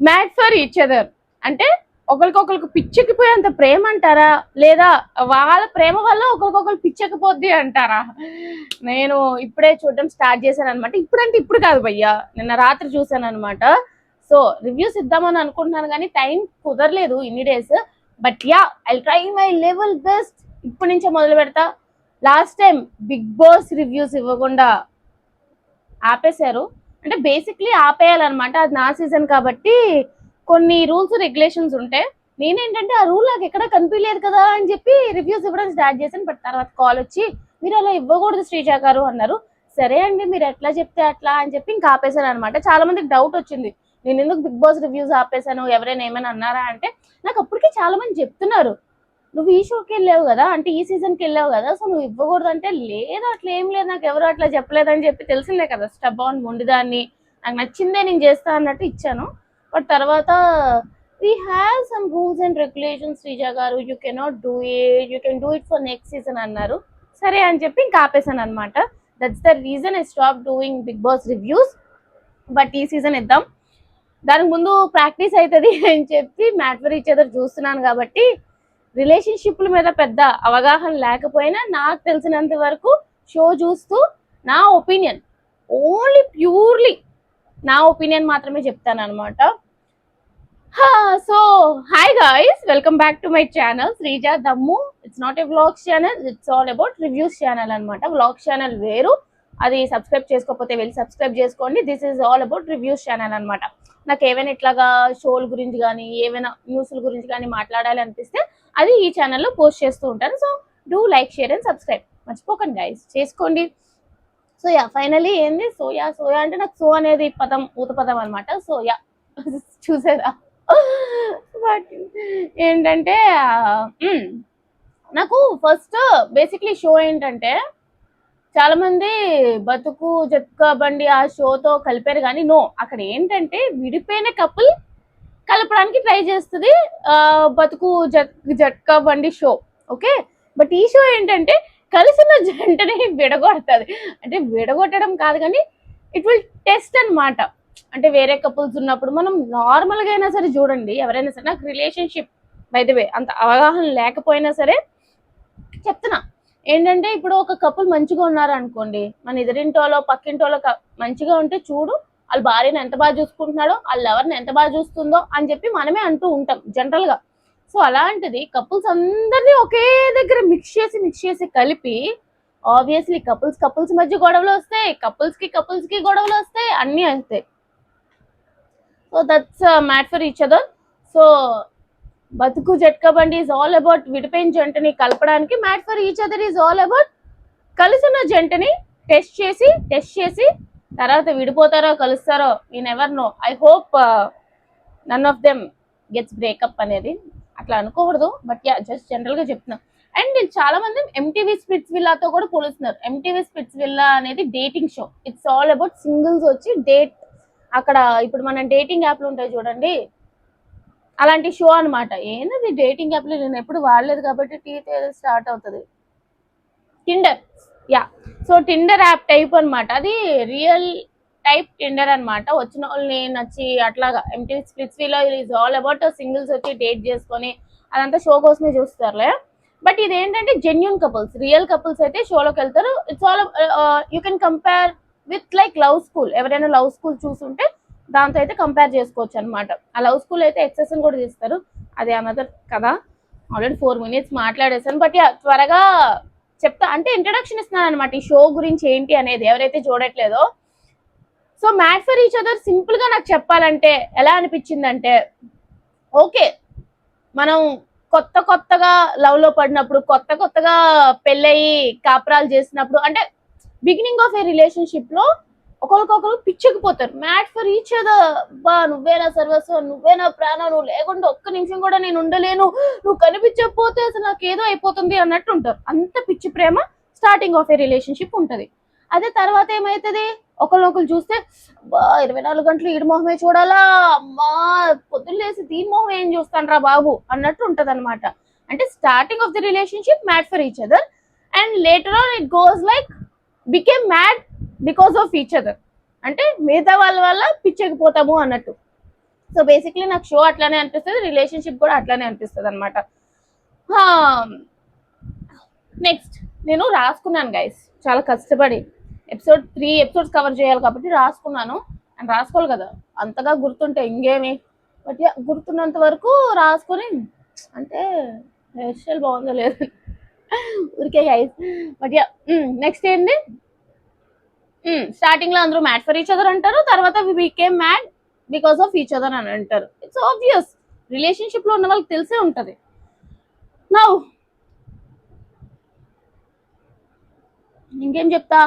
Mad for each other అంటే ఒకరికొకరికి పిచ్చెక్కిపోయేంత ప్రేమ అంటారా, లేదా వాళ్ళ ప్రేమ వల్ల ఒకరికొకరు పిచ్చెక్కిపోద్ది అంటారా? నేను ఇప్పుడే చూడడం స్టార్ట్ చేశాను అనమాట. ఇప్పుడంటే ఇప్పుడు కాదు భయ్యా, నిన్న రాత్రి చూసాను అనమాట. సో రివ్యూస్ ఇద్దామని అనుకుంటున్నాను కానీ టైం కుదరలేదు ఇన్ని days. But yeah, I try my level best. ఇప్పటి నుంచే మొదలు పెడతా. Last time Bigg Boss reviews ఇవ్వకుండా ఆపేశారు. అంటే బేసిక్లీ ఆపేయాలన్నమాట, అది నా సీజన్ కాబట్టి కొన్ని రూల్స్ రెగ్యులేషన్స్ ఉంటాయి. నేనేంటంటే ఆ రూల్ నాకు ఎక్కడ కనిపించలేదు కదా అని చెప్పి రివ్యూస్ ఇవ్వడం స్టార్ట్ చేశాను. బట్ తర్వాత కాల్ వచ్చి మీరు అలా ఇవ్వకూడదు శ్రీజ గారు అన్నారు. సరే అండి, మీరు ఎట్లా చెప్తే అట్లా అని చెప్పి ఇంకా ఆపేశాను అనమాట. చాలా మందికి డౌట్ వచ్చింది, నేను ఎందుకు బిగ్ బాస్ రివ్యూస్ ఆపేశాను, ఎవరైనా ఏమైనా అన్నారా అంటే, నాకు అప్పటికే చాలా మంది చెప్తున్నారు, నువ్వు ఈ షోకి వెళ్ళావు కదా, అంటే ఈ సీజన్కి వెళ్ళావు కదా, సో నువ్వు ఇవ్వకూడదు అంటే, లేదు అట్లా ఏం లేదు, నాకు ఎవరు అట్లా చెప్పలేదని చెప్పి, తెలిసిందే కదా స్టబ్ ఆన్ మొండిదాన్ని, నాకు నచ్చిందే నేను చేస్తా అన్నట్టు ఇచ్చాను. బట్ తర్వాత we have some rules and regulations Sreeja గారు, you cannot do it, you can do it for next season అన్నారు. సరే అని చెప్పి ఇంకా ఆపేసాను అనమాట. That's the reason I stop doing Bigg Boss reviews. But ఈ సీజన్ ఇద్దాం, దానికి ముందు ప్రాక్టీస్ అవుతుంది అని చెప్పి మ్యాట్ ఫర్ ఈచ్ అదర్ చూస్తున్నాను. కాబట్టి రిలేషన్షిప్ల మీద పెద్ద అవగాహన లేకపోయినా నాకు తెలిసినంత వరకు షో చూస్తూ నా ఒపీనియన్, ఓన్లీ ప్యూర్లీ నా ఒపీనియన్ మాత్రమే చెప్తాను అనమాట. So hi guys, welcome back to my channel Sreeja Dammu. It's not a vlogs channel, it's all about reviews channel అనమాట. వ్లాగ్స్ ఛానల్ వేరు, అది సబ్స్క్రైబ్ చేసుకోకపోతే వెళ్ళి సబ్స్క్రైబ్ చేసుకోండి. This is all about reviews channel అనమాట. నాకు ఏమైనా ఇట్లాగా షోల గురించి కానీ ఏమైనా న్యూస్ల గురించి కానీ మాట్లాడాలి అనిపిస్తే అది ఈ ఛానల్లో పోస్ట్ చేస్తూ ఉంటాను. So do like, share and subscribe, మర్చిపోకండి గైస్, చేసుకోండి. సో యా, ఫైనలీ ఏంది సోయా, సోయా అంటే నాకు సో అనేది పదం ఊత పదం అనమాట. సోయా చూసారా? బట్ ఏంటంటే నాకు ఫస్ట్ బేసిక్లీ షో ఏంటంటే, చాలా మంది బతుకు జట్కా బండి ఆ షోతో కలిపారు కానీ నో, అక్కడ ఏంటంటే విడిపోయిన కపుల్ కలపడానికి ట్రై చేస్తుంది బతుకు జట్కా బండి షో, ఓకే. బట్ ఈ షో ఏంటంటే కలిసిన జంటని విడగొడుతుంది. అంటే విడగొట్టడం కాదు కానీ ఇట్ విల్ టెస్ట్ అనమాట. అంటే వేరే కపుల్స్ ఉన్నప్పుడు మనం నార్మల్గా అయినా సరే చూడండి, ఎవరైనా సరే, నాకు రిలేషన్షిప్ బై ద వే అంత అవగాహన లేకపోయినా సరే చెప్తున్నా. ఏంటంటే ఇప్పుడు ఒక కపుల్ మంచిగా ఉన్నారు అనుకోండి, మన ఎదురింటోలో పక్కింటోలో మంచిగా ఉంటే చూడు, వాళ్ళ భార్యను ఎంత బాగా చూసుకుంటున్నాడో, వాళ్ళ ఎవరిని ఎంత బాగా చూస్తుందో అని చెప్పి మనమే అంటూ ఉంటాం జనరల్గా. సో అలాంటిది కపుల్స్ అందరినీ ఒకే దగ్గర మిక్స్ చేసి కలిపి, ఆబ్వియస్లీ కపుల్స్ మధ్య గొడవలు వస్తాయి, కపుల్స్ కి గొడవలు వస్తాయి, అన్నీ వస్తాయి. So that's made for each other. So Bathuku Jatka Bandi is all about విడిపోయిన జంటని కలపడానికి, made for each other is all about కలిసిన జంటని టెస్ట్ చేసి తర్వాత విడిపోతారో కలుస్తారో, you never know. I hope none of them gets breakup అనేది, అట్లా అనుకోకూడదు. బట్ యా, జస్ట్ జనరల్గా చెప్తున్నా. అండ్ చాలా మంది ఎంటీవీ స్పిట్స్ విల్లాతో కూడా పోలుస్తున్నారు. ఎంటీవీ స్పిట్స్ విల్లా అనేది dating show. It's all about singles వచ్చి డేట్, అక్కడ ఇప్పుడు మనం డేటింగ్ యాప్లు ఉంటాయి చూడండి, అలాంటి షో అనమాట. ఏంటది డేటింగ్ యాప్లు, నేను ఎప్పుడు వాడలేదు కాబట్టి టీతో ఏదో స్టార్ట్ అవుతుంది, Tinder. Yeah, so Tinder app type అనమాట, అది రియల్ టైప్ టిండర్ అనమాట. వచ్చిన వాళ్ళని నచ్చి అట్లాగా. MTV spits villa is all about singles వచ్చి డేట్ చేసుకొని అదంతా షో కోసమే చూస్తారులే. బట్ ఇది ఏంటంటే జెన్యున్ కపుల్స్, రియల్ కపుల్స్ అయితే షోలోకి వెళ్తారు. It's all you can compare with like love school. ఎవరైనా లవ్ స్కూల్ చూసుంటే దాంతో అయితే కంపేర్ చేసుకోవచ్చు అనమాట. ఆ లవ్ స్కూల్ అయితే ఎక్సెస్ కూడా తీస్తారు, అది అనదర్ కదా. Already 4 minutes మాట్లాడేసాను. బట్ త్వరగా చెప్తా, అంటే ఇంట్రడక్షన్ ఇస్తున్నాను అనమాట ఈ షో గురించి ఏంటి అనేది, ఎవరైతే చూడట్లేదో. So mat for each other simple గా నాకు చెప్పాలంటే ఎలా అనిపించిందంటే, ఓకే మనం కొత్తగా లవ్ లో పడినప్పుడు, కొత్తగా పెళ్ళయి కాపురాలు చేసినప్పుడు, అంటే బిగినింగ్ ఆఫ్ ఏ రిలేషన్షిప్ లో ఒకరికొకరు పిచ్చుకుపోతారు. మ్యాట్ ఫర్ ఈచ్ అదర్, బా నువ్వే నా సర్వస్వం, నువ్వే నా ప్రాణం, నువ్వు లేకుండా ఒక్క నిమిషం కూడా నేను ఉండలేను, నువ్వు కనిపించకపోతే అసలు నాకు ఏదో అయిపోతుంది అన్నట్టు ఉంటారు. అంత పిచ్చి ప్రేమ స్టార్టింగ్ ఆఫ్ ఏ రిలేషన్షిప్ ఉంటుంది. అదే తర్వాత ఏమవుతుంది, ఒకరినొకరు చూస్తే బా 24 గంటలు ఈడి మొహమే చూడాలా, అమ్మా పొద్దున్న లేసి దీని మొహం ఏం చూస్తాను రా బాబు అన్నట్టు ఉంటది అనమాట. అంటే starting of the relationship mat for each other, and later on it goes like became mad because of each other. అంటే మిగతా వాళ్ళ వల్ల పిచ్చెక్కిపోతాము అన్నట్టు. సో బేసిక్లీ నాకు షో అట్లానే అనిపిస్తుంది, రిలేషన్షిప్ కూడా అట్లానే అనిపిస్తుంది అనమాట. నెక్స్ట్ నేను రాసుకున్నాను గైస్, చాలా కష్టపడి 3 ఎపిసోడ్స్ కవర్ చేయాలి కాబట్టి రాసుకున్నాను. అండ్ రాసుకోవాలి కదా, అంతగా గుర్తుంటే ఇంకేమి, బట్ గుర్తున్నంత వరకు రాసుకొని, అంటే హెయిర్ స్టైల్ బాగుందో లేదు ఊరికే గైస్. బట్ నెక్స్ట్ ఏంటి, స్టార్టింగ్ లో అందరూ మ్యాడ్ ఫర్ ఈచ్ అదర్ అంటారు, తర్వాత we became mad because of each other అని అంటారు. ఇట్స్ ఆబ్వియస్, రిలేషన్షిప్ లో ఉన్న వాళ్ళకి తెలిసే ఉంటది. నౌ ఇంకేం చెప్తా,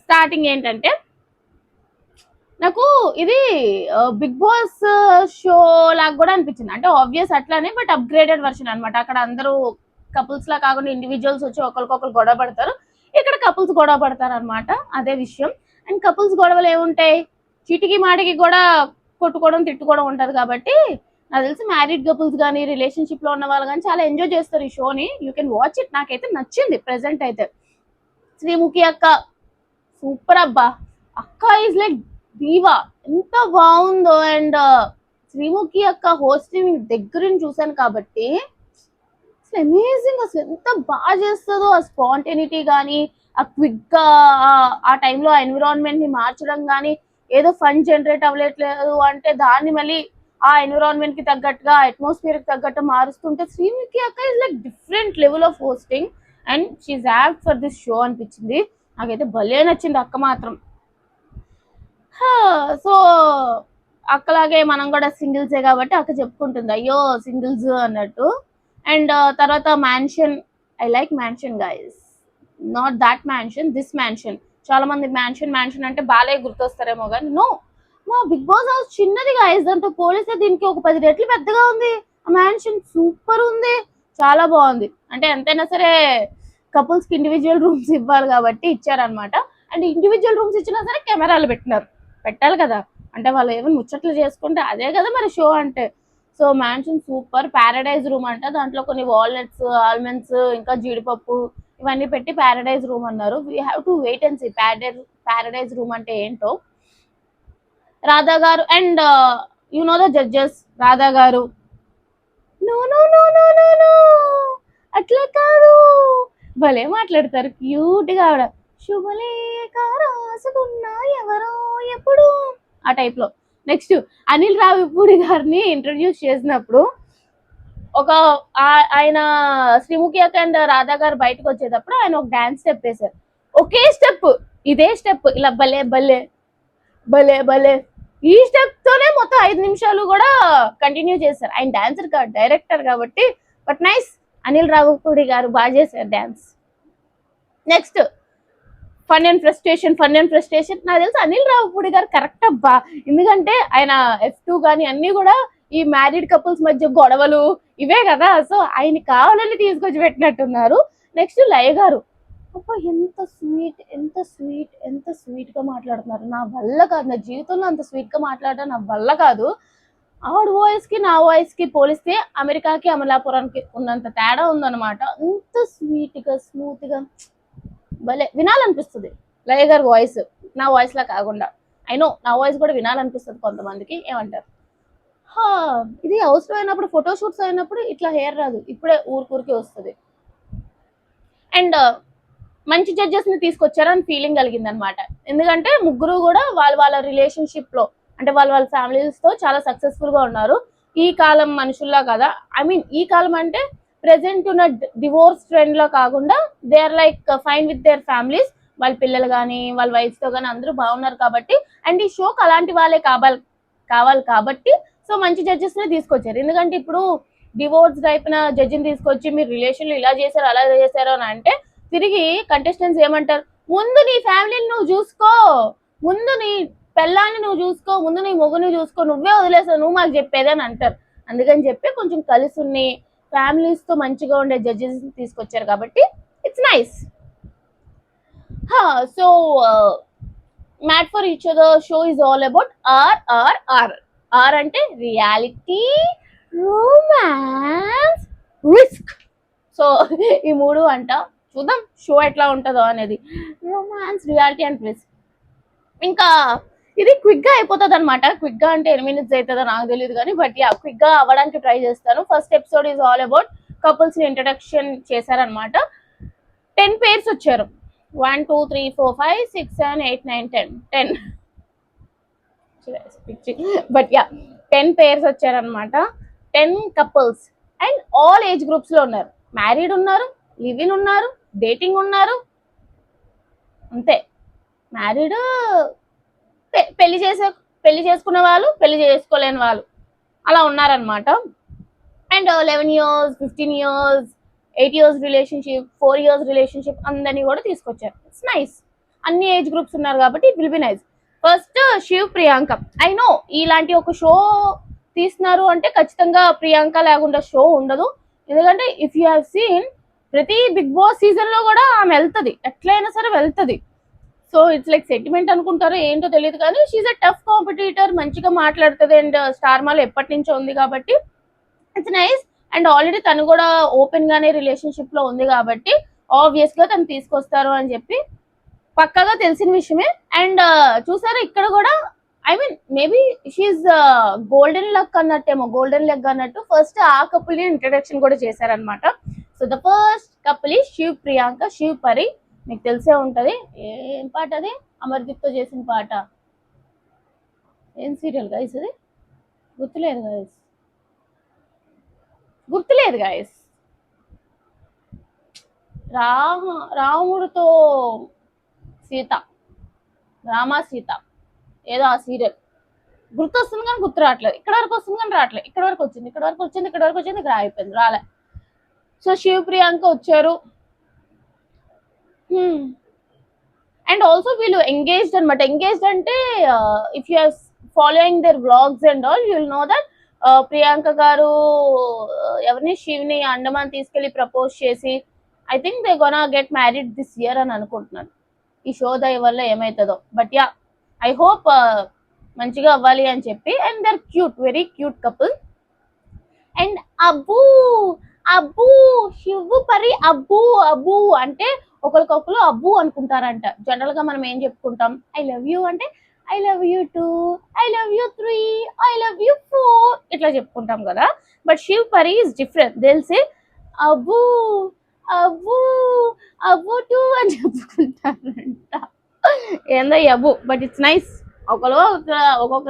స్టార్టింగ్ ఏంటంటే నాకు ఇది బిగ్ బాస్ షో లాగా కూడా అనిపించింది. అంటే ఆబ్వియస్ అట్లానే, బట్ అప్గ్రేడెడ్ వర్షన్ అనమాట. అక్కడ అందరూ కపుల్స్ లా కాకుండా ఇండివిజువల్స్ వచ్చి ఒకరికొకరు గొడవ పడతారు, ఇక్కడ కపుల్స్ గొడవ పడతారు అనమాట, అదే విషయం. అండ్ కపుల్స్ గొడవలు ఏముంటాయి, చీటికి మాటికి కూడా కొట్టుకోవడం తిట్టుకోవడం ఉంటది కాబట్టి నాకు తెలిసి మ్యారీడ్ కపుల్స్ కానీ రిలేషన్షిప్ లో ఉన్న వాళ్ళు కానీ చాలా ఎంజాయ్ చేస్తారు ఈ షోని. You can watch it. నాకైతే నచ్చింది ప్రెసెంట్ అయితే. శ్రీముఖి అక్క సూపర్ అబ్బా, అక్క ఈజ్ లైక్ దీవా, ఎంత బాగుందో. అండ్ శ్రీముఖి అక్క హోస్టింగ్ దగ్గర నుంచి చూసాను కాబట్టి అసలు అమేజింగ్, అసలు ఎంత బాగా చేస్తుందో. ఆ స్పాంటేనిటీ కానీ, ఆ క్విక్ గా ఆ టైంలో ఆ ఎన్విరాన్మెంట్ ని మార్చడం కానీ, ఏదో ఫన్ జనరేట్ అవ్వట్లేదు అంటే దాన్ని మళ్ళీ ఆ ఎన్విరాన్మెంట్ కి తగ్గట్టుగా అట్మాస్ఫియర్ కి తగ్గట్టు మారుస్తుంటే శ్రీముఖి అక్క is like different level of hosting and she's apt for this show అనిపించింది. నాకైతే భలే నచ్చింది అక్క మాత్రం. సో అక్కలాగే మనం కూడా సింగిల్సే కాబట్టి అక్క చెప్పుకుంటుంది అయ్యో సింగిల్స్ అన్నట్టు. అండ్ తర్వాత mansion, I like mansion guys, not that mansion, this mansion. చాలా మంది మ్యాన్షన్ మ్యాన్షన్ అంటే బాలయ్య గుర్తొస్తారేమో కానీ నో, మా బిగ్ బాస్ హౌస్ చిన్నది గైస్, దాంతో పోలిస్తే దీనికి ఒక 10 రెట్లు పెద్దగా ఉంది. ఆ మ్యాన్షన్ సూపర్ ఉంది, చాలా బాగుంది. అంటే ఎంతైనా సరే కపుల్స్ కి ఇండివిజువల్ రూమ్స్ ఇవ్వాలి కాబట్టి ఇచ్చారనమాట. అండ్ ఇండివిజువల్ రూమ్స్ ఇచ్చినా సరే కెమెరాలు పెట్టాలి కదా, అంటే వాళ్ళు ఏమైనా ముచ్చట్లు చేసుకుంటే అదే కదా మరి షో అంటే. So mansion super. Paradise room అంట, దాంట్లో కొన్ని వాల్నట్స్, ఆల్మండ్స్, ఇంకా జీడిపప్పు ఇవన్నీ పెట్టి ప్యారడైజ్ రూమ్ అన్నారు. We have to wait and see paradise room అంటే ఏంటో. రాధా గారు and you know the judges, Radha గారు no no no no no no అట్లా కాదు, భలే మాట్లాడతారు క్యూట్ గా ఆవిడ. శుభలేఖ రాసుకున్నా ఎవరో ఎప్పుడు ఆ టైప్ లో. నెక్స్ట్ అనిల్ రావిపూడి గారిని ఇంట్రడ్యూస్ చేసినప్పుడు ఒక ఆయన శ్రీముఖి అక్క అండ్ రాధా గారు బయటకు వచ్చేటప్పుడు ఆయన ఒక డాన్స్ స్టెప్ వేశారు, ఒకే స్టెప్, ఇదే స్టెప్, ఇలా భలే భలే భలే భలే, ఈ స్టెప్ తోనే మొత్తం 5 నిమిషాలు కూడా కంటిన్యూ చేశారు. ఆయన డాన్సర్ కాదు, డైరెక్టర్ కాబట్టి. బట్ నైస్, అనిల్ రావిపూడి గారు బాగా చేశారు dance. Next fun and frustration నాకు తెలిసి అనిల్ రావిపూడి గారు కరెక్ట్ అబ్బా, ఎందుకంటే ఆయన F2 కానీ అన్ని కూడా ఈ మ్యారీడ్ కపుల్స్ మధ్య గొడవలు ఇవే కదా, సో ఆయన కావాలని తీసుకొచ్చి పెట్టినట్టున్నారు. నెక్స్ట్ లయ గారు, అబ్బా ఎంత స్వీట్ గా మాట్లాడుతున్నారు, నా వల్ల కాదు, నా జీవితంలో అంత స్వీట్ గా మాట్లాడడం నా వల్ల కాదు. ఆవిడ వాయిస్ కి నా వాయిస్ కి పోలిస్తే అమెరికాకి అమలాపురానికి ఉన్నంత తేడా ఉందన్నమాట. అంత స్వీట్ గా స్మూత్ గా భలే వినాలనిపిస్తుంది లయ గారి వాయిస్, నా వాయిస్ లా కాకుండా. అయినో నా వాయిస్ కూడా వినాలనిపిస్తుంది కొంతమందికి, ఏమంటారు. ఇది అవసరమైనప్పుడు ఫోటోషూట్స్ అయినప్పుడు ఇట్లా హెయిర్ రాదు, ఇప్పుడే ఊరికి వస్తుంది. అండ్ మంచి జడ్జెస్ ని తీసుకొచ్చారని ఫీలింగ్ కలిగింది అనమాట. ఎందుకంటే ముగ్గురు కూడా వాళ్ళ రిలేషన్షిప్ లో, అంటే వాళ్ళ ఫ్యామిలీస్ తో చాలా సక్సెస్ఫుల్ గా ఉన్నారు. ఈ కాలం మనుషుల్లా కదా, ఐ మీన్ ఈ కాలం అంటే ప్రెసెంట్ ఉన్న డివోర్స్ ట్రెండ్ లో కాకుండా they are like fine with their families, వాళ్ళ పిల్లలు కానీ వాళ్ళ వైఫ్ తో కానీ అందరూ బాగున్నారు కాబట్టి. అండ్ ఈ షోకి అలాంటి వాళ్ళే కావాలి కాబట్టి సో మంచి జడ్జెస్ ని తీసుకొచ్చారు. ఎందుకంటే ఇప్పుడు డివోర్స్ అయిపోయిన జడ్జిని తీసుకొచ్చి మీరు రిలేషన్లు ఇలా చేశారు అలా చేశారు అని అంటే తిరిగి కంటెస్టెంట్స్ ఏమంటారు, ముందు నీ ఫ్యామిలీని నువ్వు చూసుకో, ముందు నీ పెళ్ళాన్ని నువ్వు చూసుకో, ముందు నీ మొగుని చూసుకో, నువ్వే వదిలేసావు, నువ్వు మాకు చెప్పేదని అంటారు. అందుకని చెప్పి కొంచెం కలిసి ఉన్ని ఫ్యామిలీస్ తో మంచిగా ఉండే జడ్జెస్ తీసుకొచ్చారు కాబట్టి it's nice. So mat for each other show is all about are అంటే రియాలిటీ, రొమాన్స్, రిస్క్. సో ఈ 3 అంట, చూద్దాం షో ఎట్లా ఉంటుందో అనేది. Romance, reality and risk. ఇంకా ఇది క్విక్ గా అయిపోతుంది అనమాట. క్విక్ గా అంటే 8 minutes అవుతుందో నాకు తెలియదు కానీ, బట్ యా క్విక్ గా అవ్వడానికి ట్రై చేస్తాను. First episode is all about couples ని ఇంట్రడక్షన్ చేశారనమాట. 10 pairs వచ్చారు. 1 2 3 4 5 6 7 8 9 10 బట్ యా 10 pairs వచ్చారనమాట. 10 couples and all age groups లో ఉన్నారు. మ్యారీడ్ ఉన్నారు, లివ్ ఇన్ ఉన్నారు, డేటింగ్ ఉన్నారు, అంతే. మ్యారీడ్, పెళ్లి చేసుకున్న వాళ్ళు, పెళ్లి చేసుకోలేని వాళ్ళు అలా ఉన్నారనమాట. And 11 years 15 years 8 years relationship, 4 years relationship అందరినీ కూడా తీసుకొచ్చారు. It's nice. అన్ని ఏజ్ గ్రూప్స్ ఉన్నారు కాబట్టి it will be nice. First Shiv Priyanka. I know ఇలాంటి ఒక షో తీస్తున్నారు అంటే ఖచ్చితంగా ప్రియాంక లేకుండా షో ఉండదు. ఎందుకంటే ఇఫ్ యూ హ్యావ్ సీన్ ప్రతి బిగ్ బాస్ సీజన్ లో కూడా ఆమె వెళ్తుంది, ఎట్లయినా సరే వెళ్తుంది. సో ఇట్స్ లైక్ సెంటిమెంట్ అనుకుంటారో ఏంటో తెలియదు కానీ షీఈ్ అ టఫ్ కాంపిటీటర్, మంచిగా మాట్లాడుతుంది. అండ్ స్టార్ మాల్ ఎప్పటి నుంచో ఉంది కాబట్టి ఇట్స్ నైస్. అండ్ ఆల్రెడీ తను కూడా ఓపెన్ గానే రిలేషన్షిప్ లో ఉంది కాబట్టి ఆబ్వియస్ గా తను తీసుకొస్తారు అని చెప్పి పక్కగా తెలిసిన విషయమే. అండ్ చూసారా ఇక్కడ కూడా I mean maybe she golden luck అన్నట్టేమో, గోల్డెన్ లెగ్ అన్నట్టు ఫస్ట్ ఆ కపుల్ ని ఇంట్రడక్షన్ కూడా చేశారనమాట. సో ద ఫస్ట్ కపుల్ ఈ శివ్ ప్రియాంక, శివ్ పరి. మీకు తెలిసే ఉంటది. ఏం పాట అది? అమర్దీప్ తో చేసిన పాట. ఏం సీరియల్ గైస్ అది? గుర్తులేదు గైస్. రాముడితో సీత, రామ సీత ఏదో ఆ సీరియల్ గుర్తొస్తుంది కానీ గుర్తు రావట్లేదు. ఇక్కడ వరకు వస్తుంది కానీ రావట్లేదు. ఇక్కడ వరకు వచ్చింది, ఇక్కడ ఇక్కడ అయిపోయింది, రాలే. సో శివ్ ప్రియాంక వచ్చారు. అండ్ ఆల్సో వీళ్ళు ఎంగేజ్డ్ అనమాట. ఎంగేజ్డ్ అంటే if you are following their vlogs and all you will know that Priyanka garu ఎవరిని, శివ్ని అండమాన్ తీసుకెళ్లి ప్రపోజ్ చేసి I think they gonna get married this year అని అనుకుంటున్నాను. ఈ షో దయ వల్ల ఏమవుతుందో, బట్ యా ఐ హోప్ మంచిగా అవ్వాలి అని చెప్పి. And their cute, very cute couple. And అబ్బు అబ్బు శివ్ పరి అబ్బు అబ్బు అంటే ఒకరికొకరు అబ్బు అనుకుంటారంట. జనరల్ గా మనం ఏం చెప్పుకుంటాం? ఐ లవ్ యూ అంటే I love you 2, I love you 3, I love you 4 ఇట్లా చెప్పుకుంటాం కదా. బట్ శివ్ పరి ఈస్ డిఫరెంట్. తెలిసి అబ్బు అబ్బు అబ్బు 2 అని చెప్పుకుంటారంట. ఏందో అబ్బు, బట్ ఇట్స్ నైస్. ఒక్కొక్క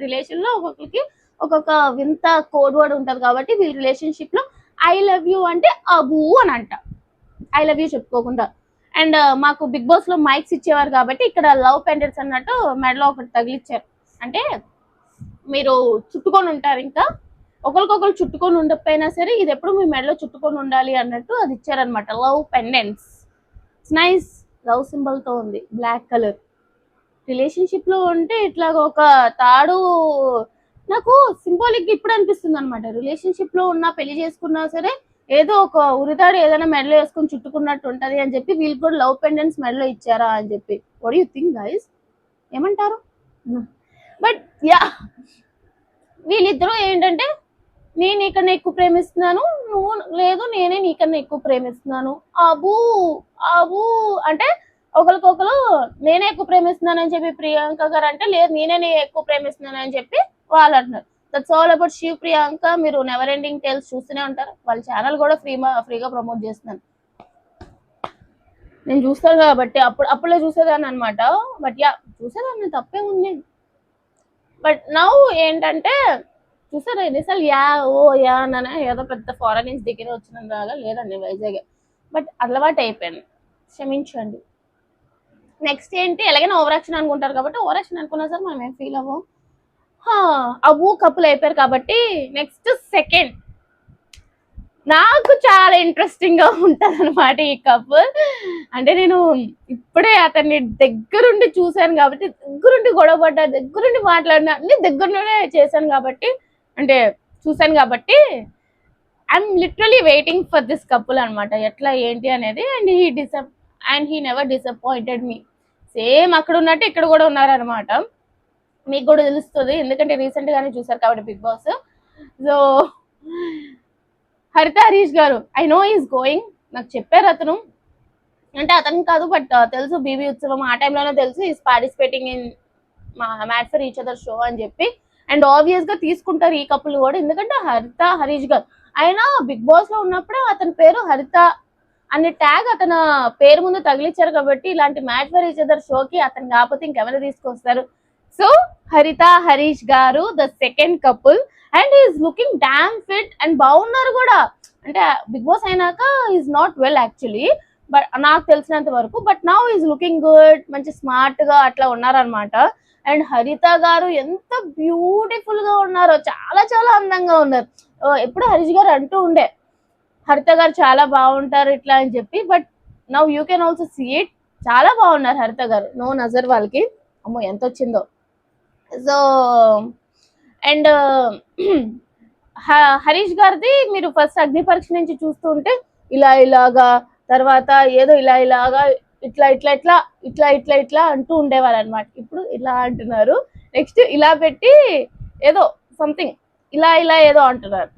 రిలేషన్ లో ఒక్కొక్కరికి ఒక్కొక్క వింత కోడ్ వర్డ్ ఉంటది కాబట్టి వీళ్ళ రిలేషన్షిప్ లో ఐ లవ్ యూ అంటే అబూ అని అంట, ఐ లవ్ యూ చెప్పుకోకుండా. అండ్ మాకు బిగ్ బాస్ లో మైక్స్ ఇచ్చేవారు కాబట్టి ఇక్కడ లవ్ పెండెంట్స్ అన్నట్టు మెడలో ఒకటి తగిలిచ్చారు. అంటే మీరు చుట్టుకొని ఉంటారు, ఇంకా ఒకరికొకరు చుట్టుకొని ఉండకపోయినా సరే ఇది ఎప్పుడు మీ మెడలో చుట్టుకొని ఉండాలి అన్నట్టు అది ఇచ్చారనమాట. Love pendants. It's nice. Love symbol తో ఉంది, బ్లాక్ కలర్. రిలేషన్షిప్ లో ఉంటే ఇట్లా ఒక తాడు నాకు సింబాలిక్ ఇప్పుడు అనిపిస్తుంది అనమాట. రిలేషన్షిప్ లో ఉన్నా, పెళ్లి చేసుకున్నా సరే ఏదో ఒక ఉరితాడు ఏదైనా మెడలో వేసుకొని చుట్టుకున్నట్టు ఉంటది అని చెప్పి వీళ్ళు కూడా లవ్ పెండెంట్స్ మెడలో ఇచ్చారా అని చెప్పి. What you think guys? ఏమంటారు? బట్ యా వీళ్ళిద్దరూ ఏంటంటే నేను నీకన్నా ఎక్కువ ప్రేమిస్తున్నాను, నువ్వు లేదు నేనే నీకన్నా ఎక్కువ ప్రేమిస్తున్నాను, అబూ అబూ అంటే ఒకరికొకరు నేనే ఎక్కువ ప్రేమిస్తున్నాను అని చెప్పి ప్రియాంక గారు అంటే లేదు నేనే ఎక్కువ ప్రేమిస్తున్నాను అని చెప్పి వాళ్ళు అంటున్నారు. That's all about Shiv Priyanka. మీరు నెవర్ ఎండింగ్ టేల్స్ చూస్తూనే ఉంటారు. వాళ్ళ ఛానల్ కూడా ఫ్రీగా ప్రమోట్ చేస్తున్నాను. నేను చూస్తాను కాబట్టి అప్పుడే చూసేదాన్ని అనమాట. బట్ యా చూసేదాన్ని, తప్పే ఉంది. బట్ నౌ ఏంటంటే చూసారా ఎన్నిసార్లు యా ఓ యా అన్న ఏదో పెద్ద ఫారెన్ నుంచి దిగిన వచ్చిన రాగా లేదండి వైజాగ్. బట్ అలవాటు అయిపోయింది, క్షమించండి. నెక్స్ట్ ఏంటి, ఎలాగైనా ఓవర్ యాక్షన్ అనుకుంటారు కాబట్టి ఓవర్ యాక్షన్ అనుకున్నా సార్ మనం ఏం ఫీల్ అవ్వం. అవ్వు కపుల్ అయిపోయారు కాబట్టి నెక్స్ట్ సెకండ్ నాకు చాలా ఇంట్రెస్టింగ్ గా ఉంటది అనమాట ఈ కపుల్. అంటే నేను ఇప్పుడే అతన్ని దగ్గరుండి చూశాను కాబట్టి, దగ్గరుండి గొడవపడ్డా, దగ్గరుండి మాట్లాడినా, అన్ని దగ్గరలోనే చేశాను కాబట్టి, అంటే చూశాను కాబట్టి I'm literally waiting for this couple అనమాట. ఎట్లా ఏంటి అనేది. And he never disappointed me. Same అక్కడ ఉన్నట్టు ఇక్కడ కూడా ఉన్నారనమాట. మీకు కూడా తెలుస్తుంది ఎందుకంటే రీసెంట్ గానే చూసారు కాబట్టి big boss. So Haritha Harish గారు ఐ నో ఈస్ గోయింగ్, నాకు చెప్పారు అతను, అంటే అతను కాదు బట్ తెలుసు బీబీ ఉత్సవం ఆ టైంలోనే తెలుసు is participating in mat for each other show అని చెప్పి. అండ్ ఆబ్వియస్ గా తీసుకుంటారు ఈ కపుల్ కూడా, ఎందుకంటే హరిత హరీష్ గారు ఆయన బిగ్ బాస్ లో ఉన్నప్పుడే అతని పేరు హరిత అనే ట్యాగ్ అతని పేరు ముందు తగిలిచ్చారు కాబట్టి ఇలాంటి మ్యాట్ ఫర్ ఈచ్ అదర్ షోకి అతను కాకపోతే ఇంకెవరు తీసుకొస్తారు. So Haritha Harish garu the second couple and is looking damn fit and బాగున్నారు కూడా. అంటే బిగ్ బాస్ అయినాక is not well actually, but నాకు తెలిసినంత వరకు, but now is looking good, మంచి స్మార్ట్ గా అట్లా ఉన్నారనమాట. అండ్ హరిత గారు ఎంత బ్యూటిఫుల్ గా ఉన్నారో, చాలా చాలా అందంగా ఉన్నారు. ఎప్పుడు హరీష్ గారు అంటూ ఉండే హరిత గారు చాలా బాగుంటారు ఇట్లా అని చెప్పి, but now you can also see it, చాలా బాగున్నారు హరిత గారు. నో నజర్ వాళ్ళకి, అమ్మో ఎంత వచ్చిందో. సో అండ్ హరీష్ గారిది మీరు ఫస్ట్ అగ్ని పరీక్ష నుంచి చూస్తూ ఉంటే ఇలాగా, తర్వాత ఏదో ఇలాగా ఇట్లా ఇట్లా ఇట్లా ఇట్లా ఇట్లా ఇట్లా అంటూ ఉండేవారు అనమాట. ఇప్పుడు ఇలా అంటున్నారు, నెక్స్ట్ ఇలా పెట్టి ఏదో సంథింగ్ ఇలా ఏదో అంటున్నారు,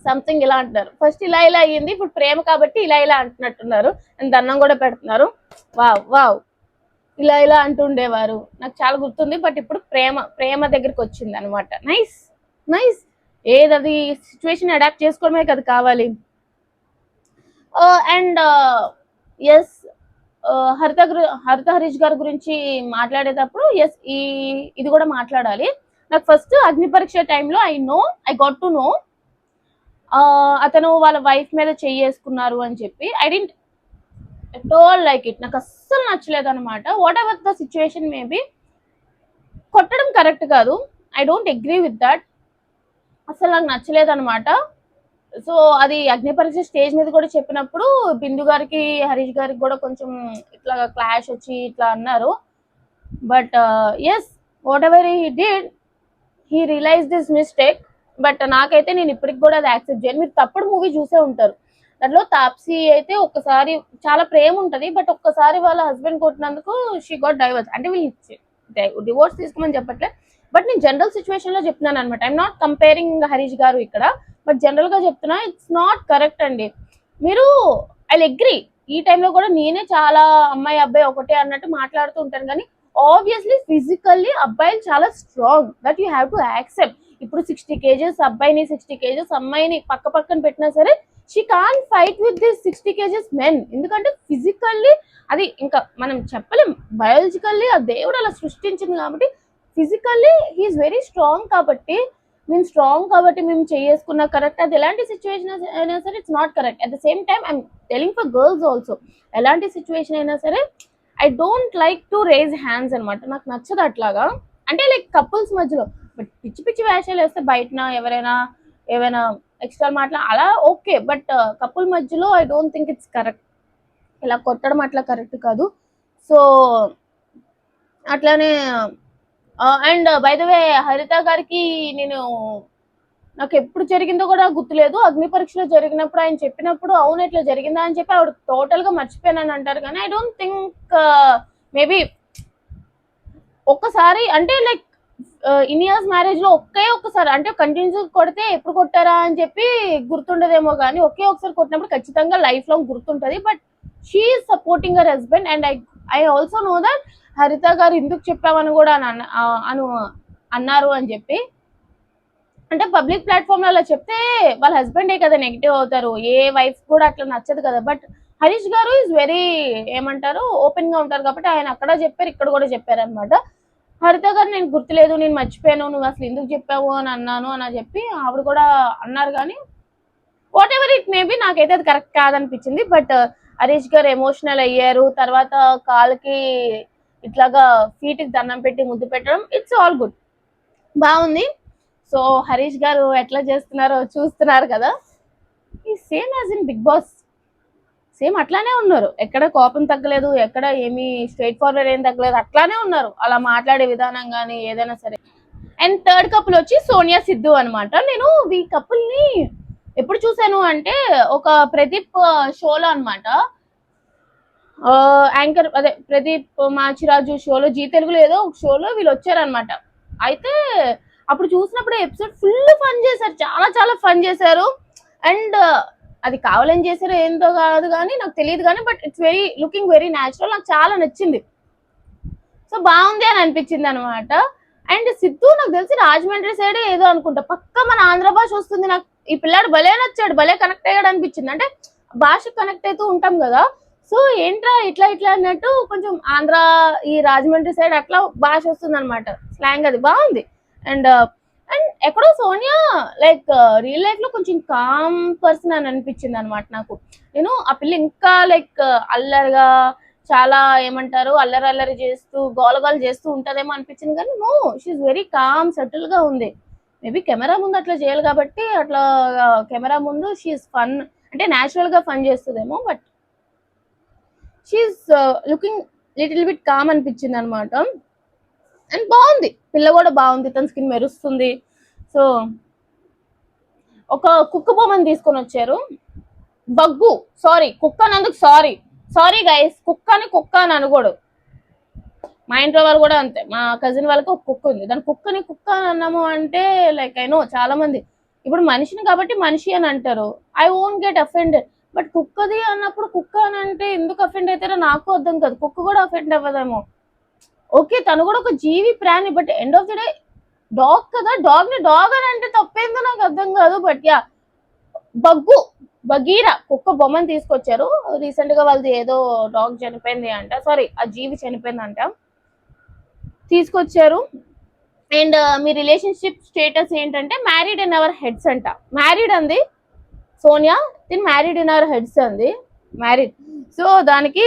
సంథింగ్ ఇలా అంటున్నారు. ఫస్ట్ ఇలా అయ్యింది, ఇప్పుడు ప్రేమ కాబట్టి ఇలా అంటున్నట్టున్నారు. అండ్ దండం కూడా పెడుతున్నారు. వావ్ వావ్, ఇలా అంటుండేవారు, నాకు చాలా గుర్తుంది. బట్ ఇప్పుడు ప్రేమ దగ్గరికి వచ్చింది అనమాట. నైస్ నైస్, ఏదది సిచ్యువేషన్ అడాప్ట్ చేసుకోవడమే కదా కావాలి. అండ్ ఎస్, హరిత హరీష్ గారి గురించి మాట్లాడేటప్పుడు ఎస్ ఇది కూడా మాట్లాడాలి. నాకు ఫస్ట్ అగ్ని పరీక్ష టైంలో ఐ గాట్ టు నో అతను వాళ్ళ వైఫ్ మీద చేసుకున్నారు అని చెప్పి. I didn't at all like it, నాకు అస్సలు నచ్చలేదు అనమాట. What ever the situation maybe, కొట్టడం కరెక్ట్ కాదు, I don't agree with that, అసలు నాకు నచ్చలేదు అనమాట. సో అది అగ్ని పరీక్ష స్టేజ్ మీద కూడా చెప్పినప్పుడు బిందు గారికి హరీష్ గారికి కూడా కొంచెం ఇట్లా క్లాష్ వచ్చి ఇట్లా అన్నారు. But yes, whatever he did, he realise this mistake. But నాకైతే నేను ఇప్పటికి కూడా అది యాక్సెప్ట్ చేయను. మీరు తప్పుడు మూవీ చూసే ఉంటారు, దాంట్లో తాప్సీ అయితే ఒక్కసారి చాలా ప్రేమ ఉంటది, బట్ ఒక్కసారి వాళ్ళ హస్బెండ్ కొట్టినందుకు షీ గాట్ డైవర్స్. అంటే వీళ్ళు డివోర్స్ తీసుకోమని చెప్పట్లే, బట్ నేను జనరల్ సిచ్యువేషన్ లో చెప్తున్నాను అనమాట. ఐఎమ్ నాట్ కంపేరింగ్ హరీష్ గారు ఇక్కడ, బట్ జనరల్ గా చెప్తున్నా, ఇట్స్ నాట్ కరెక్ట్ అండి. మీరు ఐ అగ్రీ, ఈ టైంలో కూడా నేనే చాలా అమ్మాయి అబ్బాయి ఒకటే అన్నట్టు మాట్లాడుతూ ఉంటాను, కానీ ఆబ్వియస్లీ ఫిజికల్లీ అబ్బాయిలు చాలా strong, that you have to accept. ఇప్పుడు 60 kgs అబ్బాయిని 60 kgs అమ్మాయిని పక్కన పెట్టినా సరే she can fight with this 60 kgs men, ఎందుకంటే ఫిజికల్లీ అది ఇంకా మనం చెప్పలేం, బయాలజికల్లీ ఆ దేవుడు అలా సృష్టించింది కాబట్టి ఫిజికల్లీ హీఈస్ వెరీ స్ట్రాంగ్. కాబట్టి మేము స్ట్రాంగ్ కాబట్టి మేము చేసుకున్న కరెక్ట్, అది ఎలాంటి సిచ్యువేషన్ అయినా సరే it's not correct. At the same time I'm telling for girls also, ఎలాంటి సిచ్యువేషన్ అయినా సరే I don't like to raise hands అనమాట, నాకు నచ్చదు అట్లాగా. అంటే లైక్ కపుల్స్ మధ్యలో, బట్ పిచ్చి వేషాలు వేస్తే బయటన ఎవరైనా ఏమైనా ఎక్స్ట్రా మాట్లా అలా ఓకే, బట్ కపుల్ మధ్యలో I don't think it's correct, ఇలా కొట్టడం అట్లా కరెక్ట్ కాదు. సో అట్లానే అండ్ బై ద వే హరిత గారికి నాకు ఎప్పుడు జరిగిందో కూడా గుర్తులేదు. అగ్ని పరీక్షలో జరిగినప్పుడు ఆయన చెప్పినప్పుడు అవును ఇట్లా జరిగిందా అని చెప్పి ఆవిడ టోటల్ గా మర్చిపోయానని అంటారు, కానీ ఐ డోంట్ థింక్ మేబీ ఒక్కసారి అంటే లైక్ ఇన్ ఇయర్స్ మ్యారేజ్ లో ఒక్కసారి అంటే కంటిన్యూస్ కొడితే ఎప్పుడు కొట్టారా అని చెప్పి గుర్తుండదేమో, కానీ ఒకసారి కొట్టినప్పుడు ఖచ్చితంగా లైఫ్ లాంగ్ గుర్తుంటది. But she is supporting her husband and I also know that Haritha గారు ఎందుకు చెప్పామని కూడా అన్నారు అని చెప్పి. అంటే పబ్లిక్ ప్లాట్ఫామ్ లో అలా చెప్తే వాళ్ళ హస్బెండే కదా నెగిటివ్ అవుతారు, ఏ వైఫ్ కూడా అట్లా నచ్చదు కదా. బట్ హరీష్ గారు ఈజ్ వెరీ ఏమంటారు ఓపెన్ గా ఉంటారు కాబట్టి ఆయన అక్కడ చెప్పారు ఇక్కడ కూడా చెప్పారు అనమాట. హరిత గారు నేను గుర్తులేదు, నేను మర్చిపోయాను, నువ్వు అసలు ఎందుకు చెప్పావు అని అన్నాను అని చెప్పి ఆవిడ కూడా అన్నారు. కానీ వాట్ ఎవర్ ఇట్ మేబీ నాకైతే అది కరెక్ట్ కాదనిపించింది. బట్ హరీష్ గారు ఎమోషనల్ అయ్యారు, తర్వాత కాళ్ళకి ఇట్లాగా ఫీట్ కి దండం పెట్టి ముద్దు పెట్టడం, ఇట్స్ ఆల్ గుడ్, బాగుంది. సో హరీష్ గారు ఎట్లా చేస్తున్నారో చూస్తున్నారు కదా, ఈ same as in Bigg Boss, same అట్లానే ఉన్నారు, ఎక్కడ కోపం తగ్గలేదు, ఎక్కడ ఏమీ స్ట్రైట్ ఫార్వర్డ్ ఏం తగ్గలేదు, అట్లానే ఉన్నారు అలా మాట్లాడే విధానం కానీ ఏదైనా సరే. అండ్ థర్డ్ కపుల్ వచ్చి సోనియా సిద్ధు అనమాట. నేను ఈ కపుల్ ని ఎప్పుడు చూసాను అంటే ఒక ప్రదీప్ షోలో అనమాట, యాంకర్ అదే ప్రదీప్ మాచిరాజు షోలో, జీ తెలుగులో ఏదో ఒక షోలో వీళ్ళు వచ్చారనమాట. అయితే అప్పుడు చూసినప్పుడు ఎపిసోడ్ ఫుల్ ఫన్ చేశారు, చాలా చాలా ఫన్ చేశారు. అండ్ అది కావాలని చేశారో ఏందో కాదు కానీ నాకు తెలియదు కానీ, but it's very looking very natural, నాకు చాలా నచ్చింది. సో బాగుంది అని అనిపించింది అనమాట. అండ్ సిద్ధు నాకు తెలిసి రాజమండ్రి సైడ్ ఏదో అనుకుంటా, పక్క మన ఆంధ్ర భాష వస్తుంది. నాకు ఈ పిల్లాడు భలే నచ్చాడు, భలే కనెక్ట్ అయ్యాడు అనిపించింది. అంటే భాష కనెక్ట్ అవుతూ ఉంటాం కదా, సో ఏంట్రా ఇట్లా ఇట్లా అన్నట్టు కొంచెం ఆంధ్ర ఈ రాజమండ్రి సైడ్ అట్లా భాష వస్తుంది అనమాట, స్లాంగ్ అది బాగుంది. అండ్ అండ్ ఎక్కడో సోనియా లైక్ రియల్ లైఫ్ లో కొంచెం కామ్ పర్సన్ అని అనిపించింది అనమాట నాకు. నేను ఆ పిల్ల ఇంకా లైక్ అల్లరిగా చాలా ఏమంటారు అల్లరి అల్లరి చేస్తూ గోలగోలు చేస్తూ ఉంటదేమో అనిపించింది, కానీ no, she's very calm settle గా ఉంది. మేబీ కెమెరా ముందు అట్లా చేయాలి కాబట్టి అట్లా కెమెరా ముందు షీఈ్ ఫన్, అంటే న్యాచురల్ గా ఫన్ చేస్తుందేమో, but she's looking little bit calm అనిపించింది అనమాట. అండ్ బాగుంది, పిల్ల కూడా బాగుంది, తన స్కిన్ మెరుస్తుంది. సో ఒక కుక్క బొమ్మని తీసుకొని వచ్చారు, బగ్గు, సారీ కుక్క అన్నందుకు సారీ సారీ గైస్, కుక్కని కుక్క అని అనకూడదు. మా ఇంట్లో వాళ్ళు కూడా అంతే, మా కజిన్ వాళ్ళకి ఒక కుక్క ఉంది, దాని కుక్కని కుక్క అని అన్నాము అంటే లైక్ ఐ నో చాలా మంది ఇప్పుడు మనిషిని కాబట్టి మనిషి అని అంటారు, I won't get offended. But కుక్కది అన్నప్పుడు కుక్క అని అంటే ఎందుకు అఫెండ్ అవుతారో నాకు అర్థం కాదు. కుక్క కూడా అఫెండ్ అవ్వదేమో, ఓకే తను కూడా ఒక జీవి ప్రాణి, but end of the day dog కదా, డాగ్ ని డాగ్ అని అంటే తప్పేందో నాకు అర్థం కాదు. బట్ యా బగ్గు, బగీరా కుక్క బొమ్మని తీసుకొచ్చారు. రీసెంట్ గా వాళ్ళది ఏదో డాగ్ చనిపోయింది అంట, సారీ ఆ జీవి చనిపోయిందంట, తీసుకొచ్చారు. అండ్ మీ రిలేషన్షిప్ స్టేటస్ ఏంటంటే మ్యారీడ్ ఇన్ అవర్ హెడ్స్ అంట. మ్యారీడ్ అంది సోనియా, దీని మ్యారీడ్ ఇన్ అవర్ హెడ్స్ అంది, మ్యారీడ్. సో దానికి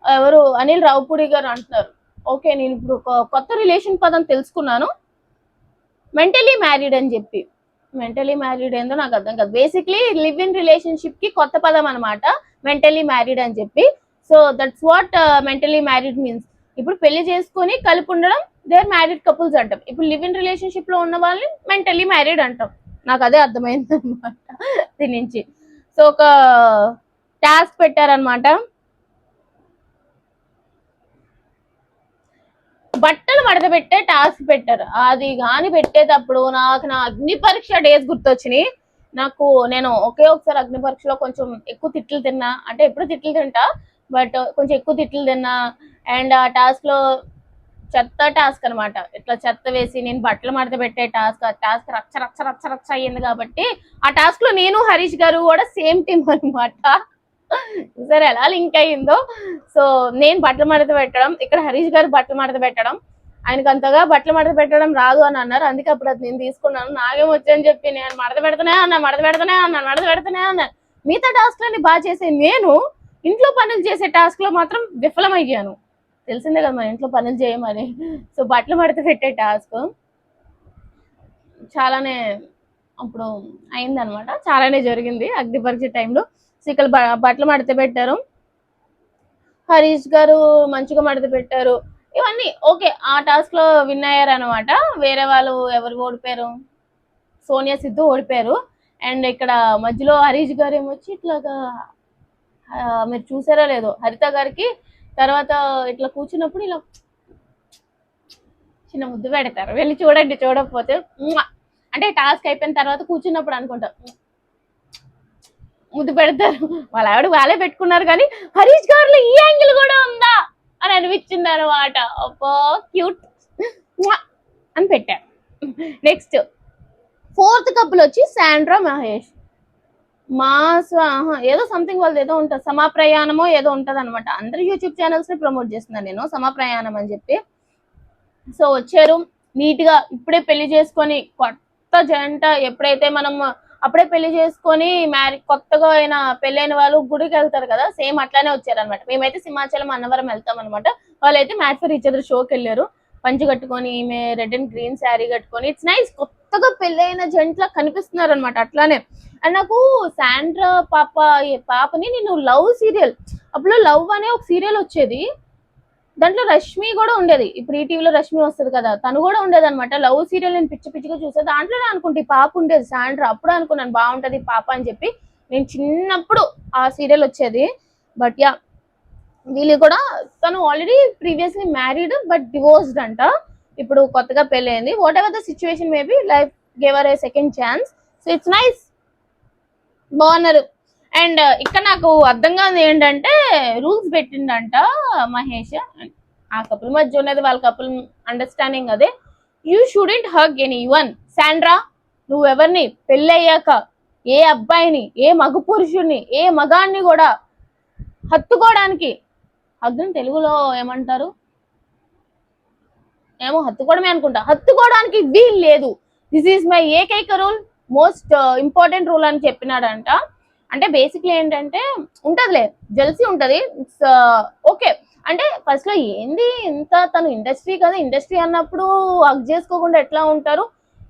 ఎవరు అనిల్ రావుపూడి గారు అంటున్నారు, ఓకే నేను ఇప్పుడు కొత్త రిలేషన్ పదం తెలుసుకున్నాను, మెంటలీ మ్యారీడ్ అని చెప్పి. మెంటలీ మ్యారీడ్ ఏందో నాకు అర్థం కాదు. బేసిక్లీ లివ్ ఇన్ రిలేషన్షిప్ కి కొత్త పదం అనమాట మెంటలీ మ్యారీడ్ అని చెప్పి. So that's what mentally married means. ఇప్పుడు పెళ్లి చేసుకుని కలిపి ఉండడం దే ఆర్ మ్యారీడ్ కపుల్స్ అంటాం. ఇప్పుడు లివ్ ఇన్ రిలేషన్షిప్ లో ఉన్న వాళ్ళని మెంటలీ మ్యారీడ్ అంటాం. నాకు అదే అర్థమైంది అనమాట దీని నుంచి. సో ఒక టాస్క్ పెట్టారనమాట, బట్టలు మడత పెట్టే టాస్క్ పెట్టారు. అది కానీ పెట్టేటప్పుడు నాకు నా అగ్ని పరీక్ష డేస్ గుర్తొచ్చినాయి. నాకు నేను ఒకే ఒకసారి అగ్ని పరీక్షలో కొంచెం ఎక్కువ తిట్లు తిన్నా, అంటే ఎప్పుడు తిట్లు తింటా బట్ కొంచెం ఎక్కువ తిట్లు తిన్నా. అండ్ ఆ టాస్క్ లో చెత్త టాస్క్ అనమాట, ఇట్లా చెత్త వేసి నేను బట్టలు మడత పెట్టే టాస్క్, ఆ టాస్క్ రచ్చ రచ్చ రచ్చ రచ్చ అయ్యింది. కాబట్టి ఆ టాస్క్ లో నేను హరీష్ గారు కూడా సేమ్ టీమ్ అనమాట, సరే ఎలా లింక్ అయ్యిందో. సో నేను బట్టలు మడత పెట్టడం, ఇక్కడ హరీష్ గారు బట్టలు మడత పెట్టడం. ఆయనకు అంతగా బట్టలు మడత పెట్టడం రాదు అని అన్నారు, అందుకే అప్పుడు అది నేను తీసుకున్నాను. నాగేం వచ్చని చెప్పి నేను మడత పెడుతూనే అన్నాను, మడత పెడుతూనే అన్నాను, మడత పెడుతూనే అన్నాను. మిగతా టాస్క్ లని బాగా చేసే నేను ఇంట్లో పనులు చేసే టాస్క్ లో మాత్రం విఫలమయ్యాను. తెలిసిందే కదా మన ఇంట్లో పనులు చేయమని. సో బట్టలు మడత పెట్టే టాస్క్ చాలానే అప్పుడు అయిందనమాట, చాలానే జరిగింది అగ్ని పరీక్ష టైంలో. సో ఇక్కడ బట్టలు మడత పెట్టారు, హరీష్ గారు మంచిగా మడత పెట్టారు, ఇవన్నీ ఓకే. ఆ టాస్క్ లో విన్ అయ్యారు అనమాట. వేరే వాళ్ళు ఎవరు ఓడిపోయారు, సోనియా సిద్ధు ఓడిపోయారు. అండ్ ఇక్కడ మధ్యలో హరీష్ గారు ఏమొచ్చి ఇట్లాగా మీరు చూసారో లేదో హరిత గారికి తర్వాత ఇట్లా కూర్చున్నప్పుడు ఇలా చిన్న ముద్దు పెడతారు, వెళ్ళి చూడండి చూడకపోతే. అంటే టాస్క్ అయిపోయిన తర్వాత కూర్చున్నప్పుడు అనుకుంటా ముద్దు పెడతారు. వాళ్ళ ఆవిడ వాళ్ళే పెట్టుకున్నారు, కానీ హరీష్ గారిలో ఈ యాంగిల్ కూడా ఉందా అని అనిపించింది అనమాట. అబ్బా క్యూట్ అని పెట్టారు. నెక్స్ట్ 4th కప్పులు వచ్చి శాండ్రా మహేష్, ఏదో సంథింగ్ వాళ్ళది ఏదో ఉంటుంది, సమా ప్రయాణమో ఏదో ఉంటది అనమాట. అందరు యూట్యూబ్ ఛానల్స్ ని ప్రమోట్ చేస్తున్నాను నేను, సమా ప్రయాణం అని చెప్పి. సో వచ్చారు నీట్ గా, ఇప్పుడే పెళ్లి చేసుకొని కొత్త జంట, ఎప్పుడైతే మనం అప్పుడే పెళ్లి చేసుకొని కొత్తగా అయిన పెళ్ళైన వాళ్ళు గుడికి వెళ్తారు కదా, సేమ్ అట్లానే వచ్చారనమాట. మేమైతే సింహాచలం అన్నవరం వెళ్తాం అనమాట, వాళ్ళైతే మ్యాట్ ఫర్ ఈచ్ అదర్ షోకి వెళ్ళారు. పంచి కట్టుకొని, ఈమె రెడ్ అండ్ గ్రీన్ శారీ కట్టుకొని, ఇట్స్ నైస్, కొత్తగా పెళ్ళైన జంటలా కనిపిస్తున్నారు అనమాట. అట్లానే అండ్ నాకు శాండ్రా పాపని నేను లవ్ సీరియల్, అప్పుడు లవ్ అనే ఒక సీరియల్ వచ్చేది, దాంట్లో రష్మి కూడా ఉండేది. ఇప్పుడు ఈ టీవీలో రష్మి వస్తుంది కదా, తను కూడా ఉండేది అనమాట. లవ్ సీరియల్ నేను పిచ్చి పిచ్చిగా చూసే, దాంట్లోనే అనుకుంటే ఈ పాప ఉండేది శాండ్రా. అప్పుడు అనుకున్నాను బాగుంటది పాప అని చెప్పి, నేను చిన్నప్పుడు ఆ సీరియల్ వచ్చేది. బట్ యా వీళ్ళు కూడా, తను already previously married but divorced అంట, ఇప్పుడు కొత్తగా పెళ్ళైంది. What ever the situation maybe, life gave her A second chance. So it's nice, బాగున్నారు. అండ్ ఇక్కడ నాకు అర్థం కాదు ఏంటంటే రూల్స్ పెట్టిండంట మహేష్. ఆ కపుల్ మధ్య ఉన్నది వాళ్ళ కపుల్ అండర్స్టాండింగ్ అదే. You shouldn't hug anyone. Sandra, నువ్వెవరిని పెళ్ళయ్యాక ఏ అబ్బాయిని, ఏ మగ పురుషుడిని, ఏ మగాన్ని కూడా హత్తుకోవడానికి, హగ్గుని తెలుగులో ఏమంటారు ఏమో, హత్తుకోవడమే అనుకుంటా, హత్తుకోవడానికి వీలు లేదు. దిస్ ఈజ్ మై ఏకైక రూల్, మోస్ట్ ఇంపార్టెంట్ రూల్ అని చెప్పినాడంట. అంటే బేసిక్లీ ఏంటంటే ఉంటదిలే, జెల్సీ ఉంటది. It's okay. అంటే ఫస్ట్ లో ఏంది ఇంత, తను ఇండస్ట్రీ కదా, ఇండస్ట్రీ అన్నప్పుడు హగ్ చేసుకోకుండా ఎట్లా ఉంటారు.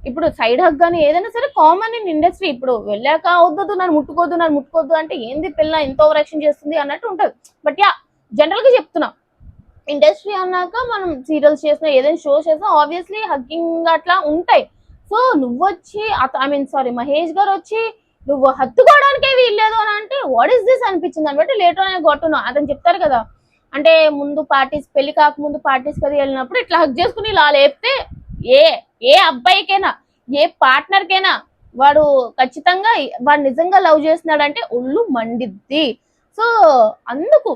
ఇప్పుడు సైడ్ హగ్ కానీ ఏదైనా సరే కామన్ ఇన్ ఇండస్ట్రీ. ఇప్పుడు వెళ్ళాక వద్దొద్దు నన్ను ముట్టుకోద్దు అంటే ఏంది పిల్ల ఇంత ఓవర్ యాక్షన్ చేస్తుంది అన్నట్టు ఉంటది. బట్ యా, జనరల్ గా చెప్తున్నా, ఇండస్ట్రీ అన్నాక మనం సీరియల్స్ చేసినా ఏదైనా షో చేసినా ఆబ్వియస్లీ హగ్గింగ్ అట్లా ఉంటాయి. సో నువ్వు వచ్చి ఐ మీన్ సారీ మహేష్ గారు వచ్చి నువ్వు హత్తుకోవడానికే వీల్లేదు అని అంటే వాట్ ఈస్ దిస్ అనిపించింది అని బట్టి లేటర్ అనే కొట్టున్నా. అతను చెప్తారు కదా, అంటే ముందు పార్టీస్, పెళ్లి కాకముందు పార్టీస్ కదా వెళ్ళినప్పుడు ఇట్లా హగ్ చేసుకుని ఇలా లేపితే ఏ ఏ అబ్బాయికైనా, ఏ పార్ట్నర్కైనా వాడు ఖచ్చితంగా, వాడు నిజంగా లవ్ చేస్తున్నాడంటే ఒళ్ళు మండిద్ది. సో అందుకు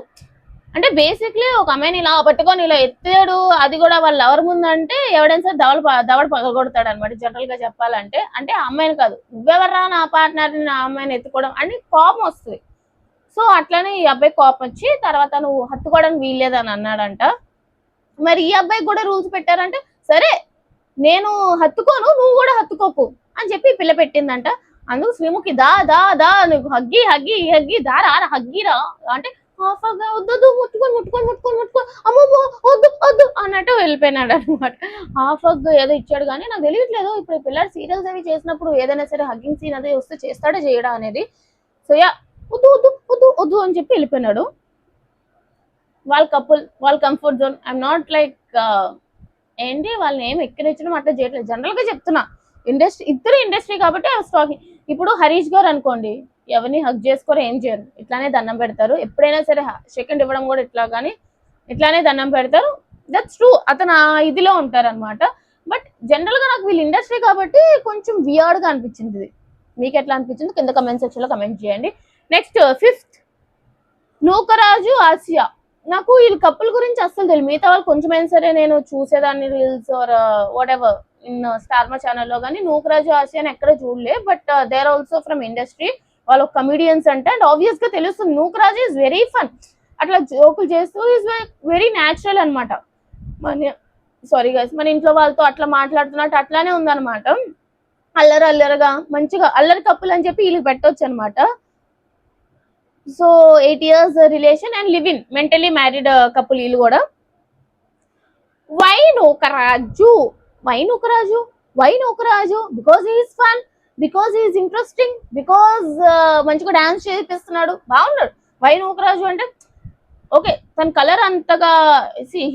అంటే బేసిక్లీ ఒక అమ్మాయిని ఇలా పట్టుకొని ఇలా ఎత్తాడు, అది కూడా వాళ్ళ ఎవరి ముందు అంటే ఎవడైనా సరే దవడ పగలగొడతాడు అనమాట. జనరల్ గా చెప్పాలంటే, అంటే ఆ అమ్మాయిని కాదు, నువ్వెవర్రా నా పార్ట్నర్ నా అమ్మాయిని ఎత్తుకోవడం అని కోపం వస్తుంది. సో అట్లనే ఈ అబ్బాయి కోపం వచ్చి తర్వాత నువ్వు హత్తుకోవడానికి వీల్లేదని అన్నాడంట. మరి ఈ అబ్బాయికి కూడా రూల్స్ పెట్టారంటే, సరే నేను హత్తుకోను, నువ్వు కూడా హత్తుకోకు అని చెప్పి పిల్ల పెట్టిందంట. అందుకు శ్రీముఖి దా దా దా నువ్వు హగ్గి హగ్గి హగ్గి దా రా హగ్గిరా అంటే వద్దు ముట్టుకో అమ్మో వద్దు అన్నట్టు వెళ్ళిపోయినాడు అనమాట. హాఫ్ హగ్ ఏదో ఇచ్చాడు కానీ నాకు తెలియట్లేదు ఇప్పుడు పిల్లలు సీరియల్స్ అవి చేసినప్పుడు ఏదైనా సరే హగ్గింగ్ సీన్ అదే వస్తే చేస్తాడో చేయడా అనేది. సో యా, వద్దు అని చెప్పి వెళ్ళిపోయినాడు. వాళ్ళ కపుల్, వాళ్ళ comfort zone. I'm not like ఏంటి వాళ్ళని ఏం ఎక్కిరించడం అట్లా చేయట్లేదు, జనరల్ గా చెప్తున్నా. ఇండస్ట్రీ, ఇద్దరు ఇండస్ట్రీ కాబట్టి ఆ స్టాకింగ్. ఇప్పుడు హరీష్ గారు అనుకోండి, ఎవరిని హగ్ చేసుకోరు, ఏం చేయరు, ఇట్లానే దండం పెడతారు. ఎప్పుడైనా సరే సెకండ్ ఇవ్వడం కూడా ఇట్లా కానీ ఇట్లానే దండం పెడతారు. దట్స్ ట్రూ, అతను ఆ ఇదిలో ఉంటారు అనమాట. బట్ జనరల్ గా నాకు వీళ్ళు ఇండస్ట్రీ కాబట్టి కొంచెం వియర్డ్ గా అనిపించింది. మీకు ఎట్లా అనిపించింది కింద కమెంట్ సెక్షన్ లో కమెంట్ చేయండి. Next 5th, Nookaraju Asia. నాకు వీళ్ళ కపుల్ గురించి అస్సలు తెలియదు. మిగతా వాళ్ళు కొంచెమైనా సరే నేను చూసేదాన్ని reels are what ever in Star Maa ఛానల్లో, కానీ నూకరాజు ఆసియాని ఎక్కడ చూడలే. But they are also from industry, వాళ్ళు కమిడియన్స్ అంటే. అండ్ ఆబ్వియస్ గా తెలుస్తుంది నూకరాజు ఈజ్ వెరీ ఫన్, అట్లా జోకులు చేస్తూ ఈజ్ వెరీ న్యాచురల్ అనమాట. సారీ గైస్, మన ఇంట్లో వాళ్ళతో అట్లా మాట్లాడుతున్నట్టు అట్లానే ఉందన్నమాట. అల్లరగా మంచిగా అల్లరి కప్పులు అని చెప్పి వీళ్ళకి పెట్టవచ్చు అనమాట. So 8 years relation and live in mentally married couple వీళ్ళు కూడా. Why Nookaraju because he's fun, because he's interesting, because మంచిగా డాన్స్ చేపిస్తున్నాడు, బాగున్నాడు. వై నూకరాజు అంటే ఓకే, తన కలర్ అంతగా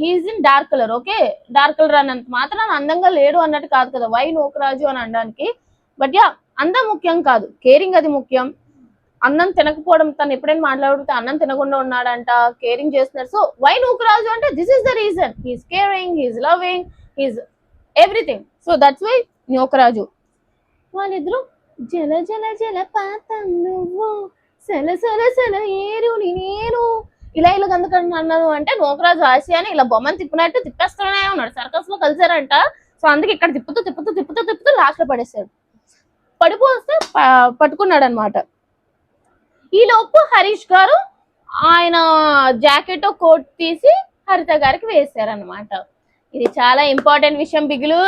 he's in dark colour, okay dark colour అన్నంత మాత్రం అందంగా లేడు అన్నట్టు కాదు కదా వై నూకరాజు అని అనడానికి. బట్ యా, అందం ముఖ్యం కాదు, కేరింగ్ అది ముఖ్యం. అన్నం తినకపోవడం, తను ఎప్పుడైనా మాట్లాడితే అన్నం తినకుండా ఉన్నాడంట, కేరింగ్ చేస్తున్నారు. సో వై నూకరాజు అంటే this is the reason, he's caring, he's loving, he's everything. So that's why Nookaraju. వాళ్ళిద్దరు జల జల జల పాతం నువ్వు సల సల సల ఏరుని నేను ఇలా గందుకని అన్నాను అంటే నూకరాజు ఆసియాని ఇలా బొమ్మను తిప్పినట్టు తిప్పేస్తూనే ఉన్నాడు. సర్కస్ లో కలిసారంట. సో అందుకే ఇక్కడ తిప్పుతూ లాస్ట్ లో పడేస్తాడు. పడిపోస్తే పట్టుకున్నాడు అనమాట. ఈ లోపు హరీష్ గారు ఆయన జాకెట్ కోట్ తీసి హరిత గారికి వేశారనమాట. ఇది చాలా ఇంపార్టెంట్ విషయం బిగులు,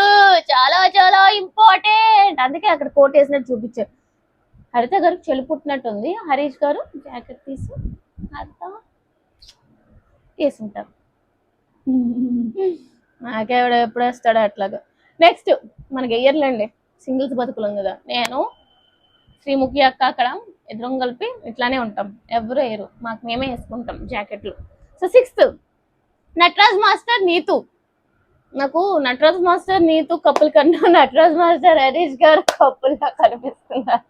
చాలా చాలా ఇంపార్టెంట్. అందుకే అక్కడ కోట్ వేసినట్టు చూపించారు. హరిత గారికి చెల్లి పుట్టినట్టుంది. హరీష్ గారు జాకెట్ తీసి హరిత వేసుంటారు. నాకెవడ ఎప్పుడు వేస్తాడో అట్లాగా. నెక్స్ట్ మనకి వెయ్యర్లేండి, సింగిల్స్ బతుకులం కదా. నేను శ్రీముఖి అక్క అక్కడ ఇద్దరం కలిపి ఇట్లానే ఉంటాం, ఎవరు వేయరు, మాకు మేమే వేసుకుంటాం జాకెట్లు. So 6th, Nataraj master Neetu. నాకు నటరాజ్ మాస్టర్ నీతు కపుల్ కన్నా నటరాజ్ మాస్టర్ హరీష్ గారు కపుల్ గా కనిపిస్తున్నారు.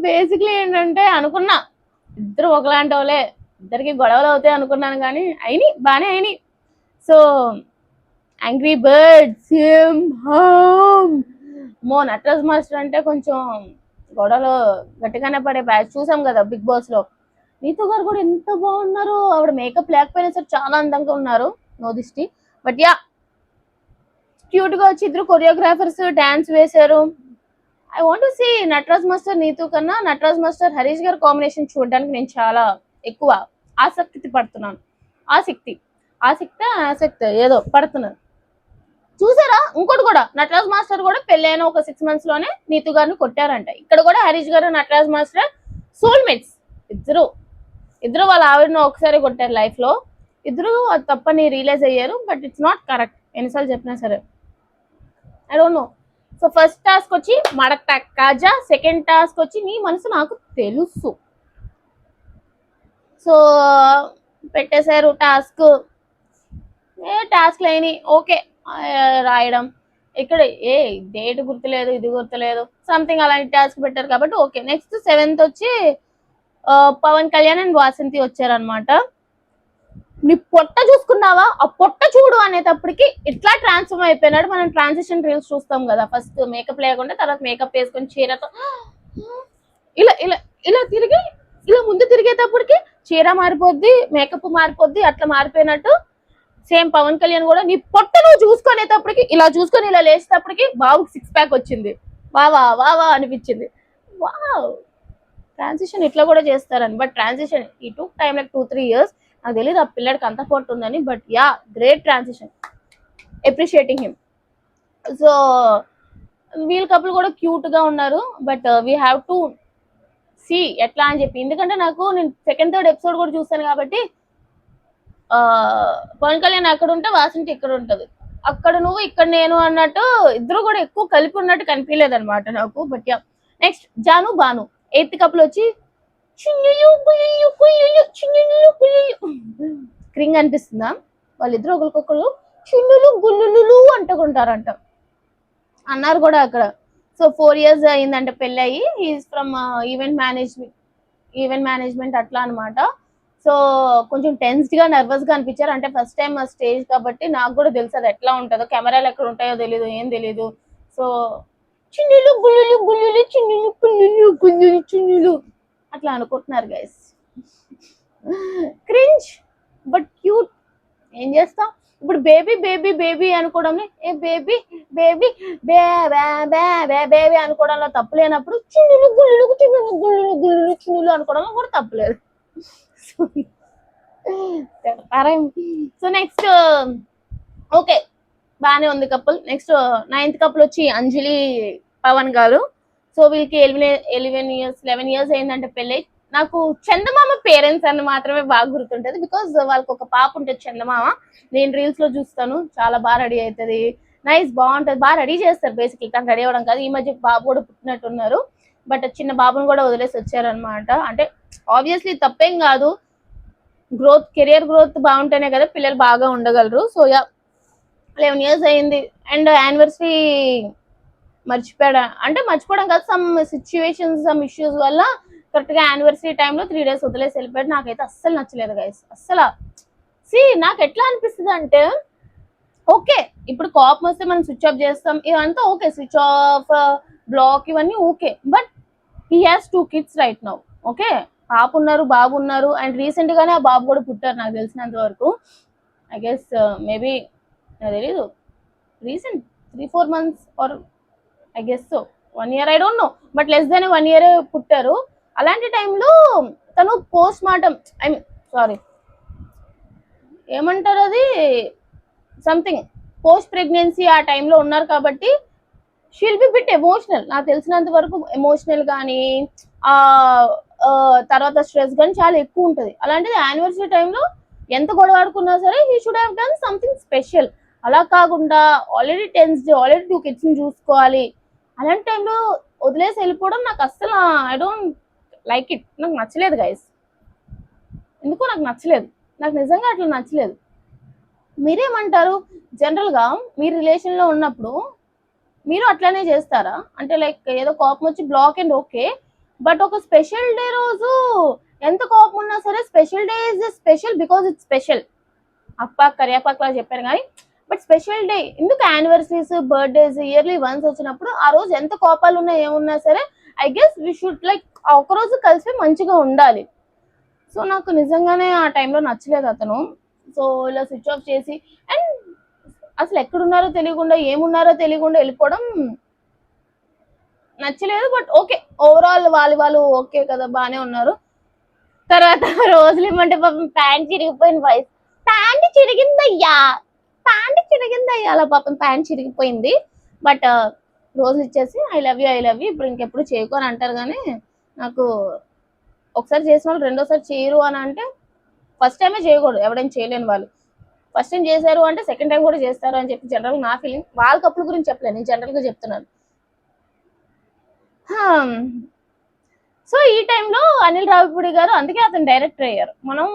బేసిక్లీ ఏంటంటే అనుకున్నా ఇద్దరు ఒకలాంటి వాళ్ళే, ఇద్దరికి గొడవలు అవుతాయి అనుకున్నాను, కానీ బాగానే అయినాయి. సో యాంగ్రీ బర్డ్, సింహం, నటరాజ్ మాస్టర్ అంటే కొంచెం గొడవలు గట్టిగానే పడే బ్యాచ్ చూసాం కదా బిగ్ బాస్ లో. నీతూ గారు కూడా ఎంత బాగున్నారు, ఆవిడ మేకప్ లేకపోయినా సరే చాలా అందంగా ఉన్నారు, నో దిష్టి. బట్ యా, క్యూట్ గా వచ్చి ఇద్దరు కొరియోగ్రాఫర్స్ డాన్స్ వేశారు. I want to see Nataraj master Neetu కన్నా నటరాజ్ మాస్టర్ హరీష్ గారు కాంబినేషన్ చూడడానికి నేను చాలా ఎక్కువ ఆసక్తి పడుతున్నాను. ఆసక్తి ఏదో పడుతున్నాను. చూసారా ఇంకోటి కూడా, నటరాజ్ మాస్టర్ కూడా పెళ్ళైన ఒక 6 months లోనే నీతూ గారిని కొట్టారంట. ఇక్కడ కూడా హరీష్ గారు నటరాజ్ మాస్టర్ సోల్మేట్స్. ఇద్దరు వాళ్ళ ఆవిడను ఒకసారి కొట్టారు లైఫ్ లో. ఇద్దరు అది తప్పని రియలైజ్ అయ్యారు. బట్ ఇట్స్ నాట్ కరెక్ట్ ఎన్నిసార్లు చెప్పినా సరే. I don't no. So first task వచ్చి మడక్ కాజా, సెకండ్ టాస్క్ వచ్చి నీ మనసు నాకు తెలుసు. సో పెట్టేశారు టాస్క్. టాస్క్ లేని ఓకే రాయడం. ఇక్కడ డేట్ గుర్తులేదు, ఇది గుర్తులేదు, సంథింగ్ అలాంటి టాస్క్ పెట్టారు కాబట్టి ఓకే. నెక్స్ట్ 7th వచ్చి పవన్ కళ్యాణ్ అండ్ వాసంతి వచ్చారనమాట. నీ పొట్ట చూసుకున్నావా, ఆ పొట్ట చూడు అనేటప్పటికి ఇట్లా ట్రాన్స్ఫర్మ్ అయిపోయినాడు. మనం ట్రాన్సిషన్ రీల్స్ చూస్తాం కదా, ఫస్ట్ మేకప్ లేకుండా తర్వాత మేకప్ వేసుకొని చీరతో ఇలా ఇలా ఇలా తిరిగి ఇలా ముందు తిరిగేటప్పటికి చీర మారిపోద్ది, మేకప్ మారిపోద్ది, అట్లా మారిపోయినట్టు సేమ్ పవన్ కళ్యాణ్ కూడా నీ పొట్ట నువ్వు చూసుకునేటప్పటికి ఇలా చూసుకొని ఇలా లేచేటప్పటికి బాబుకి 6 pack వచ్చింది. వావా వావా అనిపించింది. వావ్, ట్రాన్సిషన్ ఇట్లా కూడా చేస్తారని. బట్ ట్రాన్సిషన్ ఈ టూ టైం లైక్ 2-3 years. నాకు తెలియదు ఆ పిల్లడికి అంత పొట్టు ఉందని. But yeah, great transition, appreciating him. So వీళ్ళ కపుల్ కూడా క్యూట్ గా ఉన్నారు. But we have to see ఎట్లా అని చెప్పి, ఎందుకంటే నాకు నేను 2nd, 3rd episode కూడా చూస్తాను కాబట్టి పవన్ కళ్యాణ్ అక్కడ ఉంటే వాసంతి ఇక్కడ ఉంటది, అక్కడ నువ్వు ఇక్కడ నేను అన్నట్టు ఇద్దరు కూడా ఎక్కువ కలిపి ఉన్నట్టు కనిపించలేదు అనమాట నాకు. But yeah, next Janu Banu 8th couple వచ్చి క్రింగ్ అనిపిస్తుందా? వాళ్ళిద్దరు ఒకరికొకరు చిన్నులు గుల్లులు అంటుకుంటారంట అన్నారు కూడా అక్కడ. సో 4 years అయిందంటే పెళ్ళి అయ్యి. హీఈస్ ఫ్రమ్ ఈవెంట్ మేనేజ్మెంట్ అట్లా అనమాట. సో కొంచెం టెన్స్డ్ గా నర్వస్ గా అనిపించారు. అంటే ఫస్ట్ టైం స్టేజ్ కాబట్టి నాకు కూడా తెలుసు అది ఎట్లా ఉంటుందో, కెమెరాలు ఎక్కడ ఉంటాయో తెలీదు, ఏం తెలీదు. సో చిన్నులు గుల్లులు గుల్లులు చిన్నులు గుల్లులు గుల్లులు చిన్నులు అట్లా అనుకుంటున్నారు గైస్. Cringe but cute. ఏం చేస్తాం ఇప్పుడు, బేబీ బేబీ బేబీ అనుకోవడం, ఏ బేబీ బేబీ బేబీ అనుకోవడంలో తప్పు లేనప్పుడు చిన్నులు గుల్లులు చిన్నులు గుల్లులు గుల్లులు చిన్నులు అనుకోవడంలో కూడా తప్పులేదు. సో నెక్స్ట్ ఓకే బానే ఉంది కపుల్. నెక్స్ట్ 9th couple వచ్చి అంజలి పవన్ గారు. సో వీళ్ళకి 11 years అయిందంటే పెళ్ళి. నాకు చందమామ పేరెంట్స్ అని మాత్రమే బాగా గుర్తుంటది, బికాస్ వాళ్ళకి ఒక పాప ఉంటుంది చందమామ. నేను రీల్స్ లో చూస్తాను, చాలా బాగా రెడీ అవుతుంది, నైస్ బాగుంటది, బాగా రెడీ చేస్తారు. బేసిక్లీ తను రెడీ అవ్వడం కాదు, ఈ మధ్య బాబు కూడా పుట్టినట్టున్నారు. బట్ చిన్న బాబుని కూడా వదిలేసి వచ్చారనమాట. అంటే ఆబ్వియస్లీ తప్పేం కాదు, కెరియర్ గ్రోత్ బాగుంటేనే కదా పిల్లలు బాగా ఉండగలరు. సో యా, 11 years అయింది. అండ్ యానివర్సరీ మర్చిపోయాడు, అంటే మర్చిపోవడం కాదు, సమ్ సిచ్యువేషన్స్, సమ్ ఇష్యూస్ వల్ల కరెక్ట్ గా యానివర్సరీ టైంలో 3 days వదిలేసి వెళ్ళిపోయాడు. నాకైతే అస్సలు నచ్చలేదు గైస్, అస్సలు. నాకు ఎట్లా అనిపిస్తుంది అంటే, ఓకే ఇప్పుడు కోపం వస్తే మనం స్విచ్ ఆఫ్ చేస్తాం, ఇవంతా ఓకే, స్విచ్ ఆఫ్ బ్లాక్ ఇవన్నీ okay. But he has 2 kids right now. Okay, పాప ఉన్నారు, బాబు ఉన్నారు, అండ్ రీసెంట్ గానే ఆ బాబు కూడా పుట్టారు నాకు తెలిసినంత వరకు. ఐ గెస్ మేబీ, నాకు తెలీదు, recent 3-4 months or I guess so 1 year, I don't know, but less than 1 year పుట్టారు. అలాంటి టైంలో తను post mortem, I mean sorry ఏమంటారు అది, సంథింగ్ పోస్ట్ ప్రెగ్నెన్సీ ఆ టైంలో ఉన్నారు కాబట్టి షీల్ బి బిట్ ఎమోషనల్. నాకు తెలిసినంత వరకు ఎమోషనల్ కానీ తర్వాత స్ట్రెస్ కానీ చాలా ఎక్కువ ఉంటుంది. అలాంటిది యానివర్సరీ టైంలో ఎంత గొడవ ఆడుకున్నా సరే he should have done something special. అలా కాకుండా ఆల్రెడీ టెన్స్డ్, ఆల్రెడీ 2 kids చూసుకోవాలి, అలాంటి టైంలో వదిలేసి వెళ్ళిపోవడం నాకు అస్సలు ఐ డోంట్ లైక్ ఇట్. నాకు నచ్చలేదు గైస్, ఎందుకో నాకు నచ్చలేదు, నాకు నిజంగా అట్లా నచ్చలేదు. మీరేమంటారు? జనరల్గా మీ రిలేషన్లో ఉన్నప్పుడు మీరు అట్లానే చేస్తారా? అంటే లైక్ ఏదో కోపం వచ్చి బ్లాక్ అండ్ ఓకే, బట్ ఒక స్పెషల్ డే రోజు ఎంత కోపం ఉన్నా సరే special day is special because it's special. అప్ప కరియాపాక్ లా చెప్పారు కానీ బట్ స్పెషల్ డే ఎందుకు యానివర్సరీస్ బర్త్డేస్ ఇయర్లీ వన్స్ వచ్చినప్పుడు ఆ రోజు ఎంత కోపాలు ఉన్నా ఏమున్నా సరే I guess we should like ఒక రోజు కలిసి మంచిగా ఉండాలి. సో నాకు నిజంగానే ఆ టైంలో నచ్చలేదు అతను. సో ఇలా స్విచ్ ఆఫ్ చేసి అండ్ అసలు ఎక్కడున్నారో తెలియకుండా ఏమున్నారో తెలియకుండా వెళ్ళిపోవడం నచ్చలేదు. బట్ ఓకే, ఓవరాల్ వాళ్ళు ఓకే కదా, బానే ఉన్నారు. తర్వాత రోజులు ఇమ్మంటే పాపం ప్యాంట్ చిరిగిపోయిన వయసు, ప్యాంట్ చిరిగిందయ్యా అలా పాపం ప్యాంట్ చిరిగిపోయింది. బట్ రోజులు ఇచ్చేసి ఐ లవ్ యూ ఇప్పుడు ఇంకెప్పుడు చేయకు అని అంటారు. కానీ నాకు ఒకసారి చేసిన వాళ్ళు రెండోసారి చేయరు అని అంటే ఫస్ట్ టైమే చేయకూడదు, ఎవడైనా చేయలేని వాళ్ళు. ఫస్ట్ టైం చేశారు అంటే సెకండ్ టైం కూడా చేస్తారు అని చెప్పి జనరల్ నా ఫీలింగ్. వాళ్ళ కప్పుల గురించి చెప్పలేదు, నేను జనరల్ గా చెప్తున్నాను. సో ఈ టైంలో అనిల్ రావిపూడి గారు, అందుకే అతను డైరెక్టర్ అయ్యారు. మనం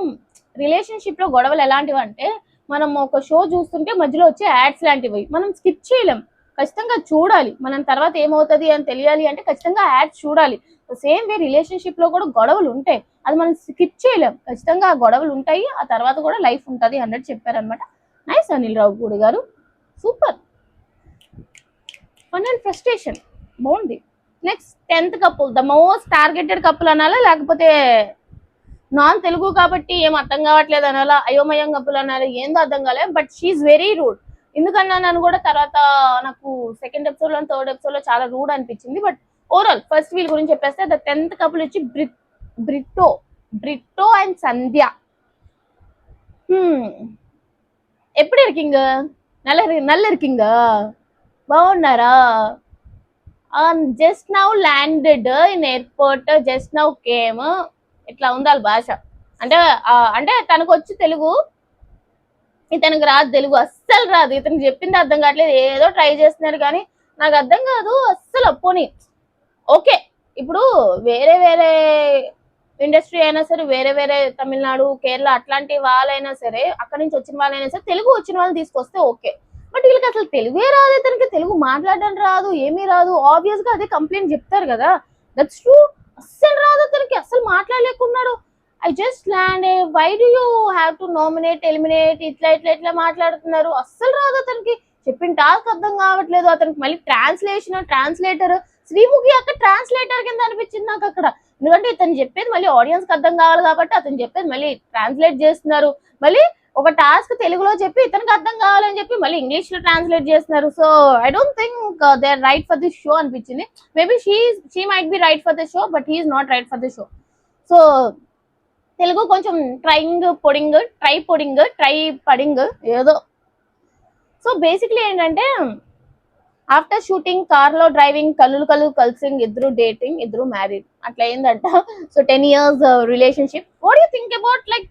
రిలేషన్షిప్ లో గొడవలు ఎలాంటివి అంటే, మనం ఒక షో చూస్తుంటే మధ్యలో వచ్చే యాడ్స్ లాంటివి మనం స్కిప్ చేయలేం, ఖచ్చితంగా చూడాలి. మనం తర్వాత ఏమవుతుంది అని తెలియాలి అంటే ఖచ్చితంగా యాడ్స్ చూడాలి. సేమ్ వే రిలేషన్షిప్ లో కూడా గొడవలు ఉంటాయి, అది మనం స్కిప్ చేయలేం, ఖచ్చితంగా ఆ గొడవలు ఉంటాయి, ఆ తర్వాత కూడా లైఫ్ ఉంటుంది అన్నట్టు చెప్పారనమాట. నైస్ అనిల్ రావిపూడి గారు, సూపర్. ఫన్ అండ్ ఫ్రస్ట్రేషన్ బాగుంది. Next 10th couple, the most targeted couple అనాలా, లేకపోతే నాన్ తెలుగు కాబట్టి ఏం అర్థం కావట్లేదు అనాలా, అయోమయం కపుల్ అనాలా, ఏందో అర్థం కాలే. But she's very rude. ఎందుకన్నా నన్ను కూడా తర్వాత నాకు సెకండ్ ఎపిసోడ్ లో థర్డ్ ఎపిసోడ్ లో చాలా రూడ్ అనిపించింది. బట్ ఓవరాల్ ఫస్ట్ వీల్ గురించి చెప్పేస్తే, ద 10th కపుల్ వచ్చి బ్రిట్టో అండ్ సంధ్య. ఎప్పుడు ఇరికింగ్ నల్ల ఇరికింగ్ బాగున్నారా? Just now landed in airport, just now came. ఇట్లా ఉండాలి భాష అంటే. అంటే తనకు వచ్చి తెలుగు, ఇతనికి రాదు తెలుగు, అస్సలు రాదు. ఇతనికి చెప్పింది అర్థం కావట్లేదు, ఏదో ట్రై చేస్తున్నాడు కానీ నాకు అర్థం కాదు అస్సలు. పోనీ ఓకే, ఇప్పుడు వేరే వేరే ఇండస్ట్రీ అయినా సరే, వేరే తమిళనాడు కేరళ అట్లాంటి వాళ్ళైనా సరే, అక్కడి నుంచి వచ్చిన వాళ్ళైనా సరే, తెలుగు వచ్చిన వాళ్ళని తీసుకొస్తే ఓకే. బట్ వీళ్ళకి అసలు తెలుగే రాదు, ఇతనికి తెలుగు మాట్లాడడం రాదు, ఏమీ రాదు. ఆబ్వియస్ గా అదే కంప్లైంట్ చెప్తారు కదా, దట్స్ ట్రూ. అస్సలు రాదు అతనికి, అస్సలు మాట్లాడలేకున్నాడు. I just land, why do you have to nominate eliminate, ఇట్లా మాట్లాడుతున్నారు. అస్సలు రాదు అతనికి, చెప్పిన టాస్క్ అర్థం కావట్లేదు అతనికి. మళ్ళీ ట్రాన్స్లేటర్ శ్రీముఖి అక్కడ ట్రాన్స్లేటర్ కింద అనిపించింది నాకు అక్కడ. ఎందుకంటే ఇతను చెప్పేది మళ్ళీ ఆడియన్స్ కి అర్థం కావాలి కాబట్టి అతను చెప్పేది మళ్ళీ ట్రాన్స్లేట్ చేస్తున్నారు. మళ్ళీ ఒక టాస్క్ తెలుగులో చెప్పి ఇతనికి అర్థం కావాలని చెప్పి మళ్ళీ ఇంగ్లీష్ లో ట్రాన్స్లేట్ చేస్తున్నారు. So I don't think they are right for this show అనిపించింది. Maybe she might be right for the show, but he is not right for the show. So Telugu కొంచెం ట్రై పడింగ్ ఏదో. సో బేసిక్లీ ఏంటంటే, after shooting car లో driving, కళ్ళు కలిసింగ్, ఇద్దరు dating, ఇద్దరు మ్యారీడ్ అట్లా అయిందంట. So 10 years relationship. What you think about like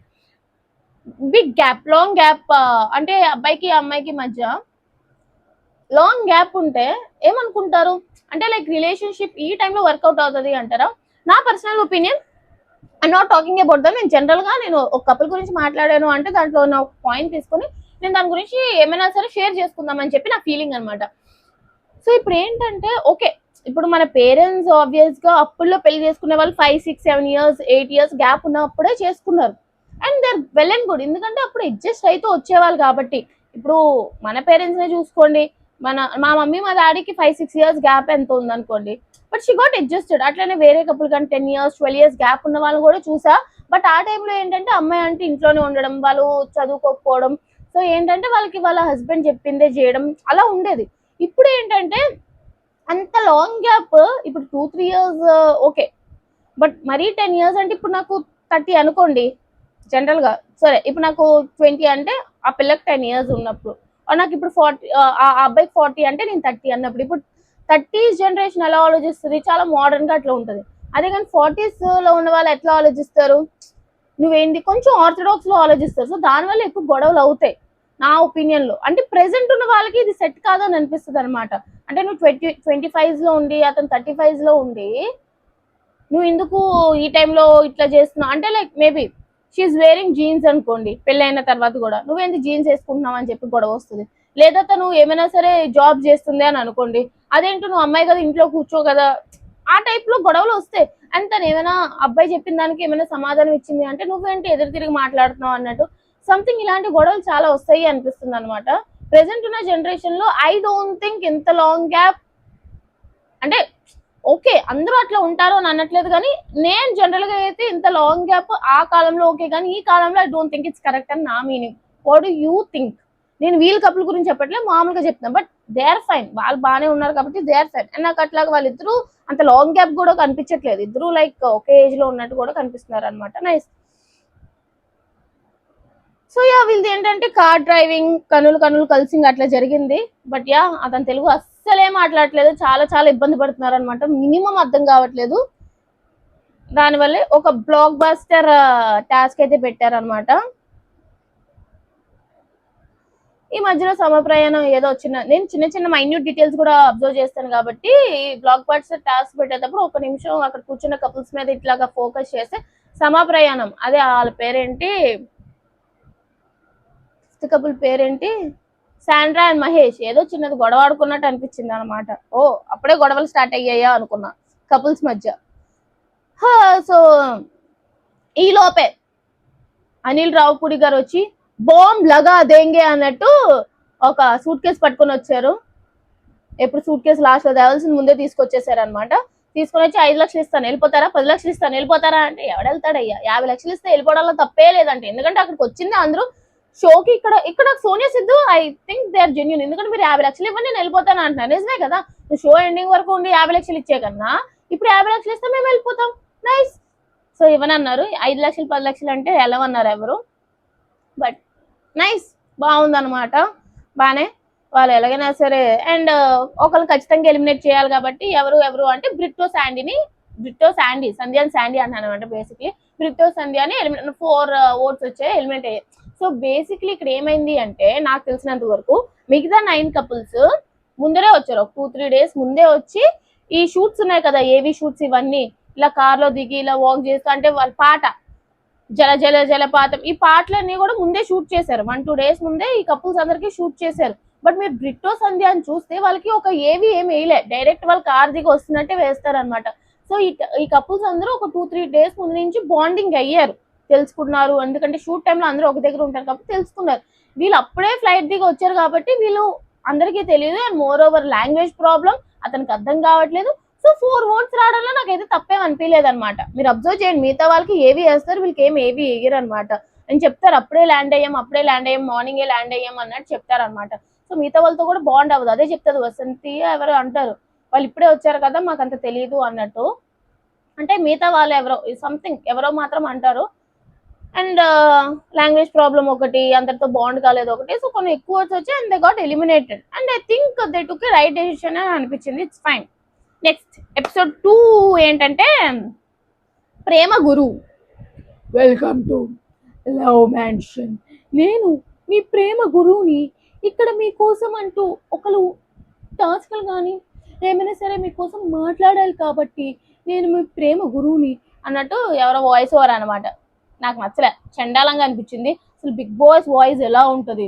big gap, long gap? అంటే అబ్బాయికి అమ్మాయికి మధ్య లాంగ్ గ్యాప్ ఉంటే ఏమనుకుంటారు అంటే, లైక్ రిలేషన్షిప్ ఈ టైంలో వర్కౌట్ అవుతుంది అంటారా? నా personal opinion, I'm not talking about them. నేను జనరల్ గా నేను ఒక కపుల్ గురించి మాట్లాడాను అంటే దాంట్లో నా ఒక పాయింట్ తీసుకొని నేను దాని గురించి ఏమైనా సరే షేర్ చేసుకుందామని చెప్పి నా ఫీలింగ్ అనమాట. సో ఇప్పుడు ఏంటంటే, ఓకే, ఇప్పుడు మన పేరెంట్స్ ఆబ్వియస్ గా అప్పుల్లో పెళ్లి చేసుకునే వాళ్ళు 5, 6, 7 years 8 years గ్యాప్ ఉన్నప్పుడే చేసుకున్నారు. And they are well and good, ఎందుకంటే అప్పుడు అడ్జస్ట్ అయితే వచ్చేవాళ్ళు కాబట్టి. ఇప్పుడు మన పేరెంట్స్ నే చూసుకోండి, మా మమ్మీ మా డాడీకి 5, 6 years గ్యాప్ ఎంత ఉంది అనుకోండి, బట్ షీ గాట్ అడ్జస్టెడ్. అట్లనే వేరే కపుల్ కానీ 10 years 12 years గ్యాప్ ఉన్న వాళ్ళు కూడా చూసా. బట్ ఆ టైంలో ఏంటంటే అమ్మాయి అంటే ఇంట్లోనే ఉండడం, వాళ్ళు చదువుకోకపోవడం, సో ఏంటంటే వాళ్ళకి వాళ్ళ హస్బెండ్ చెప్పిందే చేయడం అలా ఉండేది. ఇప్పుడు ఏంటంటే అంత లాంగ్ గ్యాప్, ఇప్పుడు 2-3 years ఓకే, బట్ మరీ 10 years అంటే ఇప్పుడు నాకు 30 అనుకోండి జనరల్ గా. సరే ఇప్పుడు నాకు 20 అంటే ఆ పిల్లకి 10 years ఉన్నప్పుడు, నాకు ఇప్పుడు 40, ఆ అబ్బాయికి 40 అంటే నేను 30 అన్నప్పుడు, ఇప్పుడు 30s జనరేషన్ ఎలా ఆలోచిస్తుంది, చాలా మోడర్న్ గా అట్లా ఉంటుంది. అదే కానీ 40s లో ఉన్న వాళ్ళు ఎట్లా ఆలోచిస్తారు, నువ్వేంటి కొంచెం ఆర్థడాక్స్ లో ఆలోచిస్తారు. సో దానివల్ల ఎక్కువ గొడవలు అవుతాయి నా ఒపీనియన్ లో. అంటే ప్రెసెంట్ ఉన్న వాళ్ళకి ఇది సెట్ కాదని అనిపిస్తుంది అనమాట. అంటే నువ్వు 25s లో ఉండి అతను 35s లో ఉండి నువ్వు ఎందుకు ఈ టైంలో ఇట్లా చేస్తున్నావు అంటే, like maybe she's wearing jeans అనుకోండి, పెళ్ళైన తర్వాత కూడా నువ్వేంటి జీన్స్ వేసుకుంటున్నావు అని చెప్పి గొడవ వస్తుంది. లేదా తను ఏమైనా సరే జాబ్ చేస్తుంది అని అనుకోండి, అదేంటో నువ్వు అమ్మాయి కదా ఇంట్లో కూర్చో కదా, ఆ టైప్ లో గొడవలు వస్తాయి. అండ్ తను ఏమైనా అబ్బాయి చెప్పిన దానికి ఏమైనా సమాధానం ఇచ్చింది అంటే నువ్వేంటి ఎదురు తిరిగి మాట్లాడుతున్నావు అన్నట్టు సంథింగ్, ఇలాంటి గొడవలు చాలా వస్తాయి అనిపిస్తుంది అనమాట. ప్రెసెంట్ ఉన్న జనరేషన్ లో ఐ డోంట్ థింక్ ఇంత లాంగ్ గ్యాప్ అంటే ఓకే అందరూ అట్లా ఉంటారు అని అనట్లేదు, కానీ నేను జనరల్ గా అయితే ఇంత లాంగ్ గ్యాప్ ఆ కాలంలో ఓకే, కానీ ఈ కాలంలో I don't think it's correct అని నా meaning. What do you think? నేను వీళ్ళ కపుల్ గురించి చెప్పట్లేదు, మామూలుగా చెప్తాను. బట్ దే ఆర్ ఫైన్, వాళ్ళు బాగానే ఉన్నారు కాబట్టి దే ఆర్ ఫైన్. అండ్ నాకు అట్లాగా వాళ్ళిద్దరూ అంత లాంగ్ గ్యాప్ కూడా కనిపించట్లేదు, ఇద్దరు లైక్ ఒకే ఏజ్ లో ఉన్నట్టు కూడా కనిపిస్తున్నారు అనమాట. నైస్. సో యా వీళ్ళది ఏంటంటే కార్ డ్రైవింగ్, కనులు కనులు కలిసి అట్లా జరిగింది. బట్ యా అతను తెలుగు అస్సలే మాట్లాడట్లేదు, చాలా చాలా ఇబ్బంది పడుతున్నారు అనమాట, మినిమం అర్థం కావట్లేదు. దానివల్లే ఒక బ్లాక్ బస్టర్ టాస్క్ అయితే పెట్టారనమాట. ఈ మధ్యలో సమప్రయాణం ఏదో నేను చిన్న చిన్న మైన్యూట్ డీటెయిల్స్ కూడా అబ్జర్వ్ చేస్తాను కాబట్టి బ్లాక్ బస్టర్ టాస్క్ పెట్టేటప్పుడు ఒక నిమిషం అక్కడ కూర్చున్న కపుల్స్ మీద ఇట్లాగా ఫోకస్ చేస్తే సమప్రయాణం, అదే వాళ్ళ పేరేంటి, కపుల్ పేరేంటి, శాండ్రా అండ్ మహేష్ ఏదో చిన్నది గొడవ ఆడుకున్నట్టు అనిపించింది అనమాట. ఓ అప్పుడే గొడవలు స్టార్ట్ అయ్యాయా అనుకున్నా కపుల్స్ మధ్య. సో ఈ లోపే అనిల్ రావుపూడి గారు వచ్చి బాంబ్ లగా దేంగే అన్నట్టు ఒక సూట్ కేసు పట్టుకొని వచ్చారు. ఎప్పుడు సూట్ కేసు లాస్ట్ లో తేవాల్సింది ముందే తీసుకొచ్చేసారు అనమాట. తీసుకొని వచ్చి 5 లక్షలు ఇస్తాను వెళ్ళిపోతారా, 10 లక్షలు ఇస్తాను వెళ్ళిపోతారా అంటే ఎవడెళ్తాడయ్యా, 50 లక్షలు ఇస్తే వెళ్ళిపోవడంలో తప్పే లేదంటే. ఎందుకంటే అక్కడికి వచ్చింది అందరూ షోకి. ఇక్కడ Sonia Siddhu I think they are genuine, ఎందుకంటే మీరు 50 లక్షలు ఇవ్వండి నేను వెళ్ళిపోతాను అంటున్నారు. నిజమే కదా, నువ్వు షో ఎండింగ్ వరకు ఉండి 50 లక్షలు ఇచ్చే కన్నా ఇప్పుడు 50 లక్షలు ఇస్తే మేము వెళ్ళిపోతాం. నైస్. సో ఇవ్వనన్నారు. 5 లక్షలు 10 లక్షలు అంటే వెళ్ళమన్నారు ఎవరు. బట్ నైస్, బాగుందనమాట, బానే వాళ్ళు ఎలాగైనా సరే. అండ్ ఒకళ్ళు ఖచ్చితంగా ఎలిమినేట్ చేయాలి కాబట్టి ఎవరు అంటే బ్రిట్టో శాండీ సంధ్యాన్ శాండీ అంటాను అనమాట. బేసిక్లీ బ్రిట్టో సంధ్యాని 4 ఓట్స్ వచ్చాయి, ఎలిమినేట్ అయ్యాయి. సో బేసిక్లీ ఇక్కడ ఏమైంది అంటే నాకు తెలిసినంత వరకు మిగతా 9 కపుల్స్ ముందరే వచ్చారు, ఒక 2-3 days ముందే వచ్చి ఈ షూట్స్ ఉన్నాయి కదా ఏవి షూట్స్ ఇవన్నీ ఇలా కార్లో దిగి ఇలా వాక్ చేస్తూ అంటే వాళ్ళ పాట జల జల జలపాతం ఈ పాటలన్నీ కూడా ముందే షూట్ చేశారు. 1-2 days ముందే ఈ కపుల్స్ అందరికి షూట్ చేశారు. బట్ మీరు బ్రిట్టో సంధ్య అని చూస్తే వాళ్ళకి ఒక ఏమి వేయలే, డైరెక్ట్ వాళ్ళు కార్ దిగి వస్తున్నట్టే వేస్తారనమాట. సో ఈ కపుల్స్ అందరూ ఒక 2-3 days ముందు నుంచి బాండింగ్ అయ్యారు, తెలుసుకున్నారు. ఎందుకంటే షూట్ టైంలో అందరూ ఒక దగ్గర ఉంటారు కాబట్టి తెలుసుకున్నారు. వీళ్ళు అప్పుడే ఫ్లైట్ దిగి వచ్చారు కాబట్టి వీళ్ళు అందరికీ తెలియదు. And more over language problem, అతనికి అర్థం కావట్లేదు. సో 4 votes రావడంలో నాకైతే తప్పేం అనిపించలేదు అనమాట. మీరు అబ్జర్వ్ చేయండి, మిగతా వాళ్ళకి ఏవి వేస్తారు, వీళ్ళకి ఏవి వేయరు అనమాట. అని చెప్తారు అప్పుడే ల్యాండ్ అయ్యాం మార్నింగే ల్యాండ్ అయ్యాం అన్నట్టు చెప్తారు అనమాట. సో మిగతా వాళ్ళతో కూడా బాండ్ అవ్వదు. అదే చెప్తారు వసంతి ఎవరు అంటారు, వాళ్ళు ఇప్పుడే వచ్చారు కదా మాకు అంత తెలియదు అన్నట్టు. అంటే మిగతా వాళ్ళు ఎవరో మాత్రం అంటారు. అండ్ లాంగ్వేజ్ ప్రాబ్లం ఒకటి, అందరితో బాండ్ కాలేదు ఒకటి. సో కొన్ని ఎక్కువ వచ్చి and they got eliminated. And I think they took right decision అని అనిపించింది. It's fine. నెక్స్ట్ ఎపిసోడ్ 2 ఏంటంటే ప్రేమ గురువు. Welcome to love mansion. నేను మీ ప్రేమ గురువుని. ఇక్కడ మీకోసం అంటూ ఒకరు టాస్క్లు కానీ ఏమైనా సరే మీకోసం మాట్లాడాలి కాబట్టి నేను మీ ప్రేమ గురువుని అన్నట్టు ఎవరో వాయిస్ ఓవర్ అనమాట. నాకు నచ్చలే, చండాలంగా అనిపించింది. అసలు బిగ్ బాస్ వాయిస్ ఎలా ఉంటుంది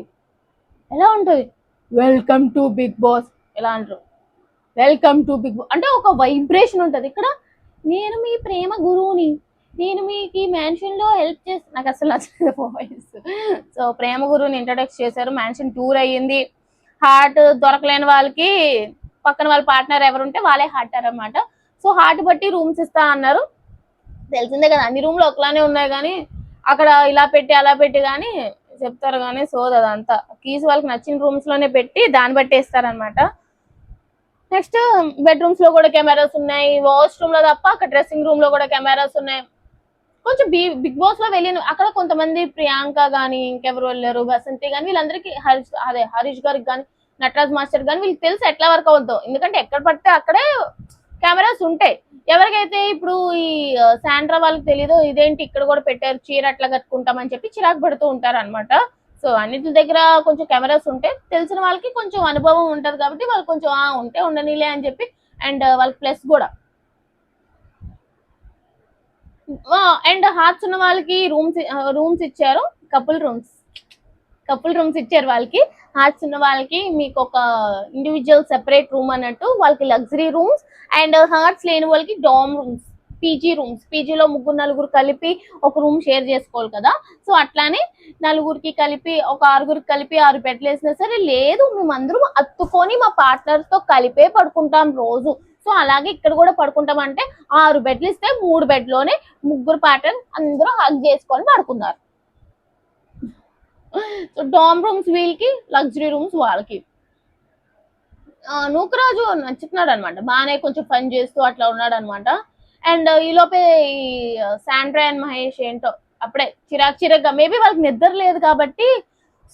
వెల్కమ్ టు బిగ్ బాస్ ఎలా అంటారు, వెల్కమ్ టు బిగ్ బాస్ అంటే ఒక వైబ్రేషన్ ఉంటుంది. ఇక్కడ నేను మీ ప్రేమ గురువుని, నేను మీకు ఈ మ్యాన్షన్ లో హెల్ప్ చేసి నాకు అసలు నచ్చలేదు వాయిస్. సో ప్రేమ గురువుని ఇంట్రడక్ట్ చేశారు, మ్యాన్షన్ టూర్ అయ్యింది. హార్ట్ దొరకలేని వాళ్ళకి పక్కన వాళ్ళ పార్ట్నర్ ఎవరుంటే వాళ్ళే హార్ట్ అనమాట. సో హార్ట్ బట్టి రూమ్స్ ఇస్తా అన్నారు. తెలిసిందే కదా అన్ని రూమ్లు ఒకలానే ఉన్నాయి, కానీ అక్కడ ఇలా పెట్టి అలా పెట్టి కానీ చెప్తారు కానీ సోది అదంతా. కీస్ వాళ్ళకి నచ్చిన రూమ్స్ లోనే పెట్టి దాన్ని బట్టి ఇస్తారనమాట. నెక్స్ట్ బెడ్రూమ్స్ లో కూడా కెమెరాస్ ఉన్నాయి, వాష్రూమ్ లో తప్ప అక్కడ డ్రెస్సింగ్ రూమ్ లో కూడా కెమెరాస్ ఉన్నాయి. కొంచెం బిగ్ బాస్ లో వెళ్ళిన అక్కడ కొంతమంది ప్రియాంక గానీ ఇంకెవరు వెళ్ళారు వసంతి కానీ వీళ్ళందరికీ హరీష్ గారికి కానీ నటరాజ్ మాస్టర్ కానీ వీళ్ళకి తెలిసి ఎట్లా వర్క్ అవుద్దాం. ఎందుకంటే ఎక్కడ పడితే అక్కడే కెమెరాస్ ఉంటాయి. ఎవరికైతే ఇప్పుడు ఈ శాండ్రా వాళ్ళకి తెలీదు ఇదేంటి ఇక్కడ కూడా పెట్టారు చీర అట్లా కట్టుకుంటామని చెప్పి చిరాకు పడుతూ ఉంటారు అనమాట. సో అన్నిటి దగ్గర కొంచెం కెమెరాస్ ఉంటే తెలిసిన వాళ్ళకి కొంచెం అనుభవం ఉంటది కాబట్టి వాళ్ళు కొంచెం ఉంటే ఉండనిలే అని చెప్పి. అండ్ వాళ్ళకి ప్లస్ కూడా అండ్ హార్ట్స్ ఉన్న వాళ్ళకి రూమ్స్ ఇచ్చారు, కపుల్ రూమ్స్ ఇచ్చారు వాళ్ళకి. హార్ట్స్ ఉన్న వాళ్ళకి మీకు ఒక ఇండివిజువల్ సెపరేట్ రూమ్ అన్నట్టు వాళ్ళకి లగ్జరీ రూమ్స్. అండ్ హార్ట్స్ లేని వాళ్ళకి డామ్ రూమ్స్ పీజీ రూమ్స్, పీజీలో ముగ్గురు నలుగురు కలిపి ఒక రూమ్ షేర్ చేసుకోవాలి కదా. సో అట్లానే నలుగురికి కలిపి ఒక 6గురికి కలిపి 6 బెడ్లు వేసినా సరే లేదు, మేమందరం అత్తుకొని మా పార్ట్నర్స్ తో కలిపే పడుకుంటాం రోజు. సో అలాగే ఇక్కడ కూడా పడుకుంటాం అంటే 6 బెడ్లు ఇస్తే 3 బెడ్లోనే ముగ్గురు పార్ట్నర్ అందరూ హగ్ చేసుకొని పడుకున్నారు. సో డామ్ రూమ్స్ వీళ్ళకి, లగ్జరీ రూమ్స్ వాళ్ళకి. నూకరాజు నచ్చుతున్నాడు అనమాట, బాగానే కొంచెం పని చేస్తూ అట్లా ఉన్నాడు అనమాట. అండ్ ఈలోపే ఈ శాండ్రా అండ్ మహేష్ ఏంటో అప్పుడే చిరాకుగా, మేబీ వాళ్ళకి నిద్ర లేదు కాబట్టి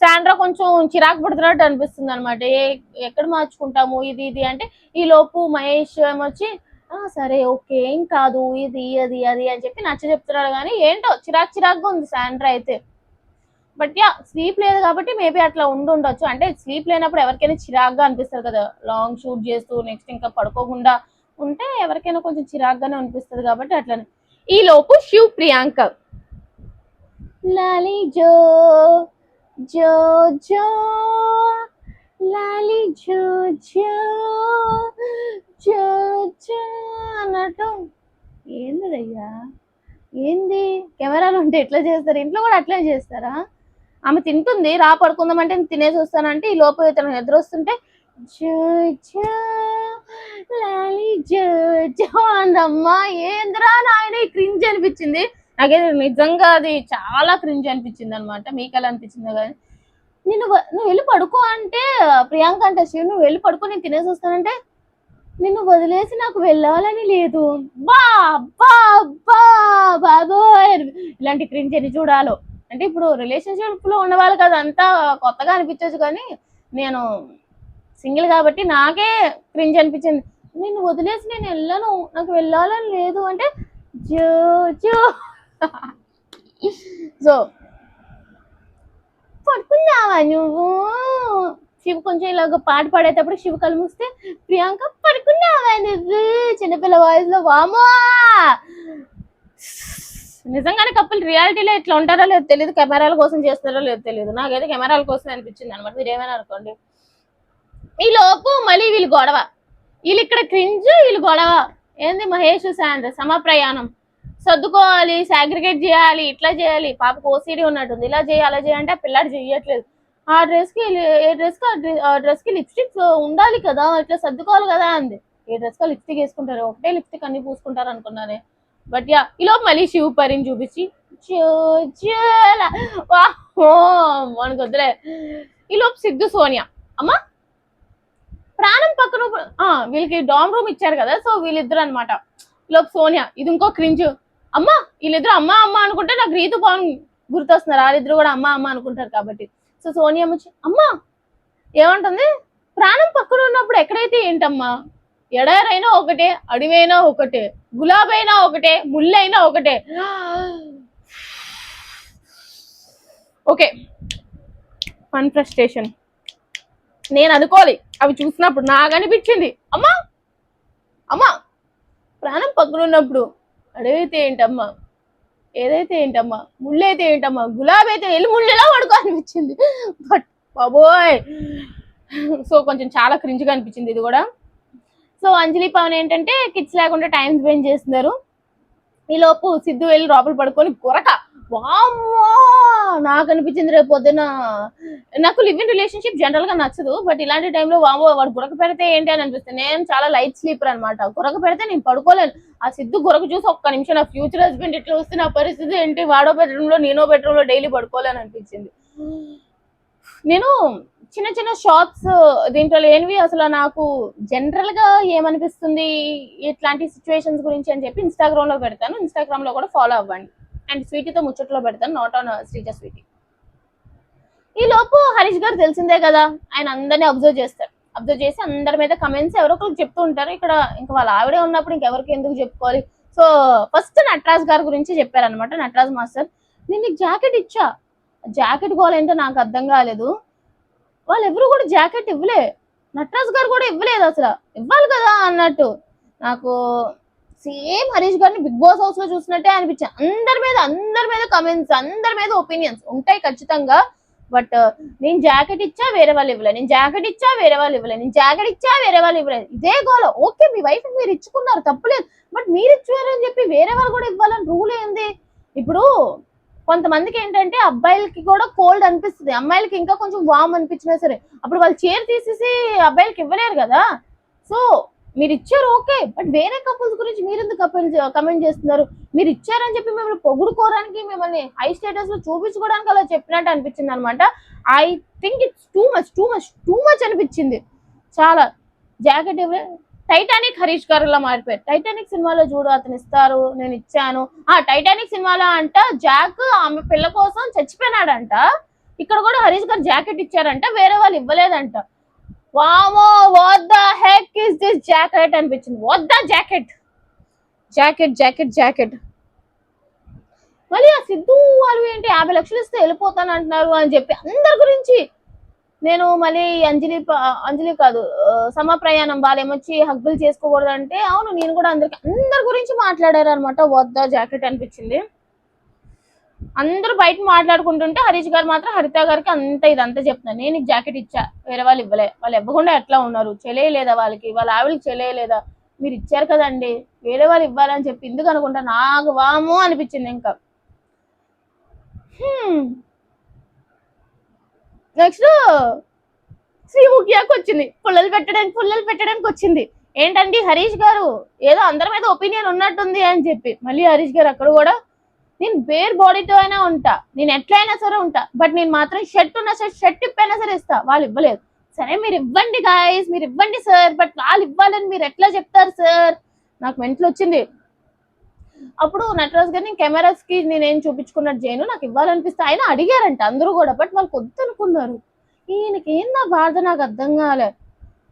శాండ్రా కొంచెం చిరాకు పడుతున్నట్టు అనిపిస్తుంది అనమాట. ఎక్కడ మార్చుకుంటాము ఇది ఇది అంటే ఈ లోపు మహేష్ ఏమొచ్చి సరే ఓకే ఏం కాదు ఇది అది అది అని చెప్పి నచ్చ చెప్తున్నాడు. కానీ ఏంటో చిరాకుగా ఉంది శాండ్రా అయితే. బట్ యా స్లీప్ లేదు కాబట్టి మేబీ అట్లా ఉండొచ్చు. అంటే స్లీప్ లేనప్పుడు ఎవరికైనా చిరాగ్గా అనిపిస్తుంది కదా, లాంగ్ షూట్ చేస్తూ నెక్స్ట్ ఇంకా పడుకోకుండా ఉంటే ఎవరికైనా కొంచెం చిరాగ్గానే అనిపిస్తుంది కాబట్టి అట్లనే. ఈ లోపు శివ్ ప్రియాంక లాలి జో జో జో లాలి జో జో జో జో అన్నట్టు. ఏందయ్యా ఏంది, కెమెరాలు ఉంటే ఎట్లా చేస్తారు, ఇంట్లో కూడా అట్లే చేస్తారా? ఆమె తింటుంది, రా పడుకుందామంటే తినేసి వస్తానంటే ఈ లోపు ఇతను నిద్ర వస్తుంటే అందమ్మా ఏంద్రా నాయన క్రింజ్ అనిపించింది నాకైతే. నిజంగా అది చాలా క్రింజ్ అనిపించింది అనమాట. మీకు ఎలా అనిపించిందో కానీ. నువ్వు వెళ్ళి పడుకో అంటే ప్రియాంక అంటే శివ్ నువ్వు వెళ్ళి పడుకో నేను తినేసి వస్తానంటే నిన్ను వదిలేసి నాకు వెళ్ళాలని లేదు. బా బా బా బాబోయ్ ఇలాంటి క్రింజ్ ఎన్ని చూడాలో. అంటే ఇప్పుడు రిలేషన్షిప్ లో ఉన్న వాళ్ళకి అదంతా కొత్తగా అనిపించచ్చు, కానీ నేను సింగిల్ కాబట్టి నాకే క్రింజ్ అనిపించింది. నిన్ను వదిలేసి నేను వెళ్ళను, నాకు వెళ్ళాలని లేదు అంటే జో జో. సో పడుకున్నావా నువ్వు? శివ్ కొంచెం ఇలాగ పాట పాడేటప్పుడు శివ్ కళ్ళు మూస్తే ప్రియాంక పడుకున్నావా నువ్వు చిన్నపిల్ల వాయిస్ లో. వామో నిజంగానే కప్పులు రియాలిటీలో ఇట్లా ఉంటారో లేదో తెలియదు, కెమెరాల కోసం చేస్తారో లేదో తెలియదు. నాకైతే కెమెరాల కోసం అనిపించింది అనమాట, మీరు ఏమైనా అనుకోండి. ఈ లోపు మళ్ళీ వీళ్ళు గొడవ, వీళ్ళు ఇక్కడ క్రింజ్ వీళ్ళు గొడవ. ఏంది మహేష్ శాండ్రా సమ ప్రయాణం, సర్దుకోవాలి, సాగ్రిగేట్ చేయాలి, ఇట్లా చేయాలి. పాపకు ఓసీడీ ఉన్నట్టుంది, ఇలా చేయాలి అలా చేయాలంటే ఆ పిల్లాడు చెయ్యట్లేదు. ఆ డ్రెస్ కి లిప్స్టిక్ ఉండాలి కదా, ఇట్లా సర్దుకోవాలి కదా అంది. ఏ డ్రెస్ కి లిప్స్టిక్ వేసుకుంటారు, ఒకటే లిప్స్టిక్ అన్ని పూసుకుంటారు అనుకున్నానే. బట్ యా ఈలో మళ్ళీ శివ్ పరిని చూపించి మనకు వద్దులే. ఈలోపు సిద్ధు సోనియా అమ్మా ప్రాణం పక్కన వీళ్ళకి డామ్ రూమ్ ఇచ్చారు కదా, సో వీళ్ళిద్దరు అనమాట. ఈలోపు సోనియా ఇది ఇంకో క్రింజ్. అమ్మా వీళ్ళిద్దరు అమ్మ అమ్మ అనుకుంటే నాకు రీతు పవన్ గుర్తొస్తున్నారు, వాళ్ళిద్దరు కూడా అమ్మ అమ్మ అనుకుంటారు కాబట్టి. సో సోనియా వచ్చి అమ్మా ఏమంటుంది, ప్రాణం పక్కన ఉన్నప్పుడు ఎక్కడైతే ఏంటమ్మా, ఎడారైనా ఒకటే, అడివైనా ఒకటే, గులాబైనా ఒకటే, ముళ్ళైనా ఒకటే. ఓకే ఫన్ ఫ్రస్ట్రేషన్ నేను అనుకోవాలి, అవి చూసినప్పుడు నాకు అనిపించింది అమ్మా అమ్మా ప్రాణం పక్కన ఉన్నప్పుడు అడవైతే ఏంటమ్మా, ఏదైతే ఏంటమ్మా, ముళ్ళైతే ఏంటమ్మా, గులాబీ అయితే వెళ్ళి ముళ్ళెలా పడుకో అనిపించింది. బట్ బాబోయ్ సో కొంచెం చాలా క్రింజ్గా అనిపించింది ఇది కూడా. సో అంజలి పవన్ ఏంటంటే కిడ్స్ లేకుండా టైం స్పెండ్ చేస్తున్నారు. ఈ లోపు సిద్ధు వెళ్ళి లోపల పడుకొని గొరక. వామ్మో నాకు అనిపించింది రేపు పొద్దున, నాకు లివ్ ఇన్ రిలేషన్షిప్ జనరల్ గా నచ్చదు, బట్ ఇలాంటి టైంలో వామ్మో వాడు గురక పెడితే ఏంటి అని అనిపిస్తుంది. నేను చాలా లైట్ స్లీపర్ అనమాట, గురక పెడితే నేను పడుకోలేను. ఆ సిద్ధు గురక చూసి ఒక్క నిమిషం నా ఫ్యూచర్ హస్బెండ్ ఇట్లా వస్తే నా పరిస్థితి ఏంటి, వాడో బెడ్రూమ్ లో నేనో బెడ్రూమ్ లో డైలీ పడుకోలేని అనిపించింది. నేను చిన్న చిన్న షార్ట్స్ దీంట్లో లేనివి అసలు నాకు జనరల్ గా ఏమనిపిస్తుంది ఇట్లాంటి సిచ్యువేషన్స్ గురించి అని చెప్పి ఇన్స్టాగ్రామ్ లో పెడతాను, ఇన్స్టాగ్రామ్ లో కూడా ఫాలో అవ్వండి. అండ్ స్వీటీతో ముచ్చట్లో పెడతాను, నాట్ ఆన్ శ్రీజ స్వీటీ. ఈ లోపు హరీష్ గారు తెలిసిందే కదా, ఆయన అందరినీ అబ్జర్వ్ చేస్తారు, అబ్జర్వ్ చేసి అందరి మీద కమెంట్స్ ఎవరో ఒకరికి చెప్తూ ఉంటారు. ఇక్కడ ఇంకా వాళ్ళ ఆవిడే ఉన్నప్పుడు ఇంకెవరికి ఎందుకు చెప్పుకోవాలి. సో ఫస్ట్ నటరాజ్ గారి గురించి చెప్పారనమాట. నటరాజ్ మాస్టర్ నేను నీకు జాకెట్ ఇచ్చా, జాకెట్ గోల్ ఏంటో నాకు అర్థం కాలేదు, వాళ్ళు ఎవరు కూడా జాకెట్ ఇవ్వలే, నటరాజ్ గారు కూడా ఇవ్వలేదు, అసలు ఇవ్వాలి కదా అన్నట్టు. నాకు సేమ్ హరీష్ గారిని బిగ్ బాస్ హౌస్ లో చూసినట్టే అనిపించింది. అందరి మీద కమెంట్స్, అందరి మీద ఒపీనియన్స్ ఉంటాయి ఖచ్చితంగా. బట్ నేను జాకెట్ ఇచ్చా వేరే వాళ్ళు ఇవ్వలేదు, నేను జాకెట్ ఇచ్చా వేరే వాళ్ళు ఇవ్వలేదు, నేను జాకెట్ ఇచ్చా వేరే వాళ్ళు ఇవ్వలేదు, ఇదే గోల. ఓకే మీ వైఫ్ మీరు ఇచ్చుకున్నారు తప్పులేదు, బట్ మీరు ఇచ్చారు అని చెప్పి వేరే వాళ్ళు కూడా ఇవ్వాలని రూల్ ఏంది? ఇప్పుడు కొంతమందికి ఏంటంటే అబ్బాయిలకి కూడా కోల్డ్ అనిపిస్తుంది, అమ్మాయిలకి ఇంకా కొంచెం వామ్ అనిపించినా సరే అప్పుడు వాళ్ళు చీర తీసేసి అబ్బాయిలకి ఇవ్వలేరు కదా. సో మీరు ఇచ్చారు ఓకే, బట్ వేరే కపుల్స్ గురించి మీరు ఎందుకు కమెంట్ చేస్తున్నారు? మీరు ఇచ్చారని చెప్పి మిమ్మల్ని పొగుడుకోవడానికి, మిమ్మల్ని హై స్టేటస్ లో చూపించుకోవడానికి అలా చెప్పినట్టు అనిపించింది అనమాట. I think it's too much అనిపించింది చాలా. జాకెట్ టైటానిక్ హరీష్ గారులా మారిపోయారు. టైటానిక్ సినిమాలో చూడు అతను ఇస్తారు నేను ఇచ్చాను, టైటానిక్ సినిమాలో అంట జాక్ ఆమె పిల్ల కోసం చచ్చిపోయినాడంట, ఇక్కడ కూడా హరీష్ గారు జాకెట్ ఇచ్చారంట, వేరే వాళ్ళు ఇవ్వలేదంట. వామో what the heck is this jacket అనిపించింది. What the jacket jacket jacket jacket మళ్ళీ ఆ సిద్ధు వాళ్ళు ఏంటి 50 లక్షలు ఇస్తే వెళ్ళిపోతాను అంటున్నారు అని చెప్పి అందరి గురించి. నేను మళ్ళీ అంజలి కాదు సమ ప్రయాణం వాళ్ళు ఏమొచ్చి హగ్గులు చేసుకోకూడదు అంటే అవును నేను కూడా అందరి గురించి మాట్లాడారు అనమాట. వాట్ ద జాకెట్ అనిపించింది. అందరూ బయట మాట్లాడుకుంటుంటే హరీష్ గారు మాత్రం హరిత గారికి ఇదంతా చెప్తున్నారు, నేను నీకు జాకెట్ ఇచ్చా వేరే వాళ్ళు ఇవ్వలే, వాళ్ళు ఇవ్వకుండా ఎట్లా ఉన్నారు, చెలేయలేదా వాళ్ళకి, వాళ్ళ ఆవిడకి చెలేయలేదా, మీరు ఇచ్చారు కదండి వేరే వాళ్ళు ఇవ్వాలని చెప్పి ఎందుకు అనుకుంటా నాకు వాము అనిపించింది. ఇంకా నెక్స్ట్ శ్రీముఖియాకి వచ్చింది, పుల్లలు పెట్టడానికి వచ్చింది. ఏంటండి హరీష్ గారు ఏదో అందరి మీద ఒపీనియన్ ఉన్నట్టుంది అని చెప్పి మళ్ళీ హరీష్ గారు అక్కడ కూడా నేను బేర్ బాడీతో అయినా ఉంటా, నేను ఎట్లయినా సరే ఉంటా, బట్ నేను మాత్రం షర్ట్ ఉన్న షర్ట్ ఇప్పైనా సరే ఇస్తా, వాళ్ళు ఇవ్వలేదు. సరే మీరు ఇవ్వండి గాయస్, మీరు ఇవ్వండి సార్, బట్ వాళ్ళు ఇవ్వాలని మీరు ఎట్లా చెప్తారు సార్? నాకు మెంటల్ వచ్చింది. అప్పుడు నటరాజ్ గారిని కెమెరాస్ కి నేనేం చూపించుకున్నట్టు చేయను, నాకు ఇవ్వాలనిపిస్తే ఆయన అడిగారంట అందరూ కూడా, బట్ వాళ్ళు కొద్ది అనుకున్నారు. ఈయనకి ఏందా బాధ నాకు అర్థం కాలే.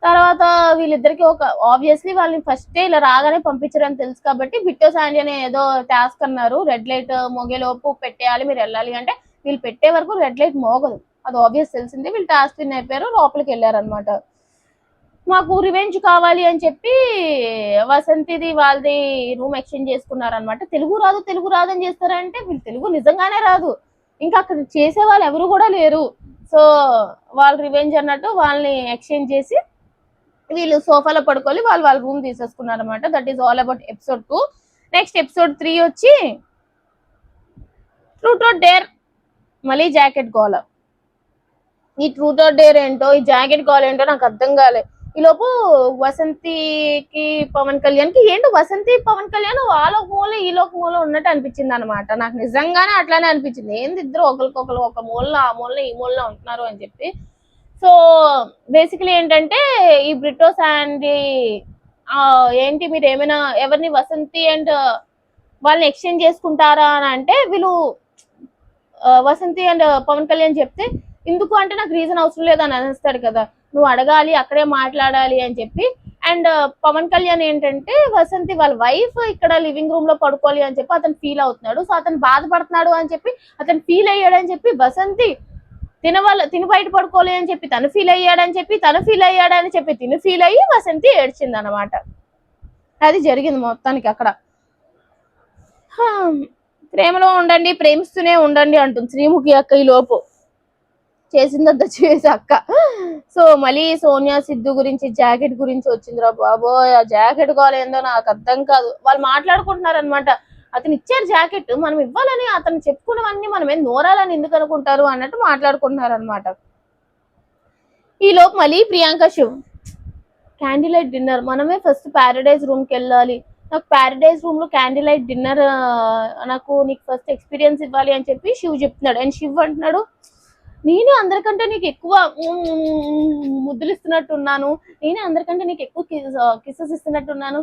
తర్వాత వీళ్ళిద్దరికి ఒక ఆబ్వియస్లీ వాళ్ళని ఫస్ట్ ఇలా రాగానే పంపించారని తెలుసు కాబట్టి బిట్టో శాండీ అనే ఏదో టాస్క్ అన్నారు, రెడ్ లైట్ మోగేలోపు పెట్టేయాలి మీరు వెళ్ళాలి అంటే, వీళ్ళు పెట్టే వరకు రెడ్ లైట్ మోగదు, అది ఆబ్వియస్ తెలిసిందే. వీళ్ళు టాస్క్ విన్ అయిపోయారు, లోపలికి వెళ్ళారనమాట. మాకు రివెంజ్ కావాలి అని చెప్పి వసంతిది వాళ్ళది రూమ్ ఎక్స్చేంజ్ చేసుకున్నారనమాట. తెలుగు రాదు అని చేస్తారంటే వీళ్ళు తెలుగు నిజంగానే రాదు, ఇంకా అక్కడ చేసే వాళ్ళు ఎవరు కూడా లేరు. సో వాళ్ళు రివెంజ్ అన్నట్టు వాళ్ళని ఎక్స్చేంజ్ చేసి వీళ్ళు సోఫాలో పడుకోవాలి, వాళ్ళ రూమ్ తీసేసుకున్నారు అనమాట. That is all about episode 2. Next episode 3 వచ్చి ట్రూత్ ఆర్ డేర్, మళ్ళీ జాకెట్ గోల. ఈ ట్రూత్ ఆర్ డేర్ ఏంటో ఈ జాకెట్ గోల ఏంటో నాకు అర్థం కాలే. ఈలోపు వసంతికి పవన్ కళ్యాణ్ కి ఏంటో వసంతి పవన్ కళ్యాణ్ వాళ్ళ మూల ఈలోక మూల ఉన్నట్టు అనిపించింది అనమాట. నాకు నిజంగానే అట్లానే అనిపించింది, ఏంది ఇద్దరు ఒకరికొకరు ఒక మూలన ఆ మూలన ఈ మూలన ఉంటున్నారు అని చెప్పి. సో బేసికలీ ఏంటంటే ఈ బ్రిటో శాండీ ఏంటి మీరు ఏమైనా ఎవరిని వసంతి అండ్ వాళ్ళని ఎక్స్చేంజ్ చేసుకుంటారా అని అంటే వీళ్ళు వసంతి అండ్ పవన్ కళ్యాణ్ చెప్తే ఎందుకు అంటే నాకు రీజన్ అవసరం లేదని అనేస్తాడు కదా, నువ్వు అడగాలి అక్కడే మాట్లాడాలి అని చెప్పి. అండ్ పవన్ కళ్యాణ్ ఏంటంటే వసంతి వాళ్ళ వైఫ్ ఇక్కడ లివింగ్ రూమ్ లో పడుకోవాలి అని చెప్పి అతను ఫీల్ అవుతున్నాడు, సో అతను బాధపడుతున్నాడు అని చెప్పి అతను ఫీల్ అయ్యాడు అని చెప్పి వసంతి తిని బయట పడుకోలే అని చెప్పి తను ఫీల్ అయ్యాడని చెప్పి తిను ఫీల్ అయ్యి వసంతి ఏడ్చింది అనమాట. అది జరిగింది మొత్తానికి అక్కడ. ప్రేమలో ఉండండి ప్రేమిస్తూనే ఉండండి అంటుంది శ్రీముఖి అక్క ఈ లోపు చేసిందంతా చేసి అక్క. సో మళ్ళీ సోనియా సిద్ధు గురించి జాకెట్ గురించి వచ్చిందిరా బాబోయ్, ఆ జాకెట్ కావాలేందో నాకు అర్థం కాదు. వాళ్ళు మాట్లాడుకుంటున్నారు అనమాట, అతను ఇచ్చారు జాకెట్ మనం ఇవ్వాలని, అతను చెప్పుకున్నవన్నీ మనం ఏం నోరాలని ఎందుకు అనుకుంటారు అన్నట్టు మాట్లాడుకుంటున్నారు అనమాట. ఈ లోపు మళ్ళీ Priyanka Shiv candle light dinner, మనమే ఫస్ట్ ప్యారడైజ్ రూమ్ కి వెళ్ళాలి, నాకు ప్యారడైజ్ రూమ్ లో క్యాండిల్ లైట్ డిన్నర్ నీకు ఫస్ట్ ఎక్స్పీరియన్స్ ఇవ్వాలి అని చెప్పి శివ్ చెప్తున్నాడు. అండ్ శివ్ అంటున్నాడు నేనే అందరికంటే నీకు ఎక్కువ ముద్దులు ఇస్తున్నట్టున్నాను, నేనే అందరికంటే నీకు ఎక్కువ కిసెస్ ఇస్తున్నట్టున్నాను,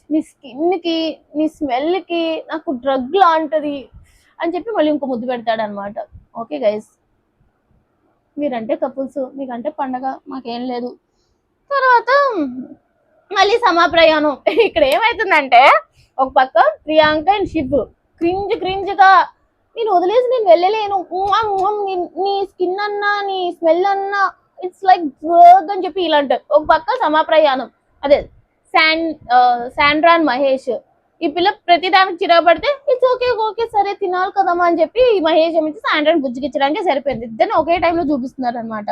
నీ స్కిన్ కి నీ స్మెల్ కి నాకు డ్రగ్ లాంటిది అని చెప్పి మళ్ళీ ఇంకో ముద్దు పెడతాడు అనమాట. ఓకే గైస్, మీరంటే కపుల్స్, మీకంటే పండగ, మాకేం లేదు. తర్వాత మళ్ళీ సమప్రయాణం. ఇక్కడ ఏమైతుందంటే ఒక పక్క ప్రియాంక అండ్ శివ్ క్రింజ్ గా నేను వదిలేసి నేను వెళ్ళలేను, నీ స్కిన్ అన్నా నీ స్మెల్ అన్నా ఇట్స్ లైక్ డ్రగ్ అని చెప్పి ఇలా అంటారు. ఒక పక్క సమప్రయాణం అదే శాండ్రాన్ మహేష్ ఈ పిల్ల ప్రతి దానికి చిరగబడితే ఇట్స్ ఓకే ఓకే సరే తినాలి కదమ్మా అని చెప్పి మహేష్ ఏమిచ్చి సాయంత్రం బుజ్జికిచ్చడానికి సరిపోయింది. ఇద్దరిని ఒకే టైంలో చూపిస్తున్నారు అనమాట.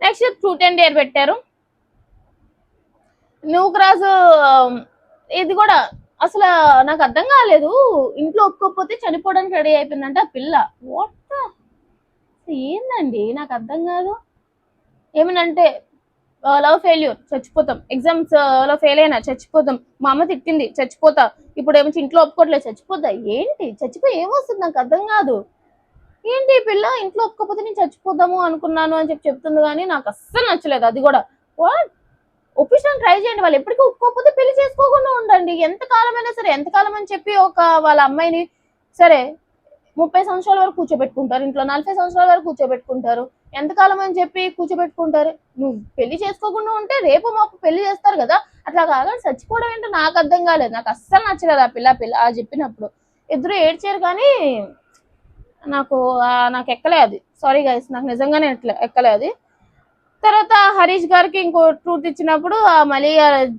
నెక్స్ట్ ట్రూత్ అండ్ డేర్ పెట్టారు. నూకరాజు ఇది కూడా అసలు నాకు అర్థం కాలేదు. ఇంట్లో ఒప్పుకోకపోతే చనిపోవడానికి రెడీ అయిపోయిందంటే ఆ పిల్ల. వాట్ ఏందండి నాకు అర్థం కాదు. ఏమనంటే లవ్ ఫెయిల్యూర్ చచ్చిపోతాం, ఎగ్జామ్స్ లో ఫెయిల్ అయినా చచ్చిపోతాం, మా అమ్మ తిట్టింది చచ్చిపోతా, ఇప్పుడు ఏమో ఇంట్లో ఒప్పుకోవట్లేదు చచ్చిపోతా. ఏంటి చచ్చిపోయి ఏమొస్తుంది నాకు అర్థం కాదు. ఏంటి ఈ పిల్ల ఇంట్లో ఒప్పుకోకపోతే నేను చచ్చిపోదాము అనుకున్నాను అని చెప్పి చెప్తుంది, కానీ నాకు అస్సలు నచ్చలేదు అది కూడా. వాట్ ఒప్పించడానికి ట్రై చేయండి, వాళ్ళు ఎప్పటికీ ఒప్పుకోకపోతే పెళ్లి చేసుకోకుండా ఉండండి. ఎంతకాలమైనా సరే, ఎంతకాలం అని చెప్పి ఒక వాళ్ళ అమ్మాయిని సరే 30 సంవత్సరాల వరకు కూర్చోబెట్టుకుంటారు ఇంట్లో, 40 సంవత్సరాల వరకు కూర్చోబెట్టుకుంటారు, ఎంతకాలం అని చెప్పి కూర్చోబెట్టుకుంటారు. నువ్వు పెళ్లి చేసుకోకుండా ఉంటే రేపు మాకు పెళ్లి చేస్తారు కదా, అట్లా కాగానే చచ్చిపోవడం ఏంటో నాకు అర్థం కాలేదు. నాకు అస్సలు నచ్చలేదు ఆ పిల్ల ఆ చెప్పినప్పుడు. ఇద్దరు ఏడ్చారు కానీ నాకు నాకు ఎక్కలే అది. సారీ గైస్, నాకు నిజంగానే ఎక్కలే అది. తర్వాత హరీష్ గారికి ఇంకో ట్రూత్ ఇచ్చినప్పుడు మళ్ళీ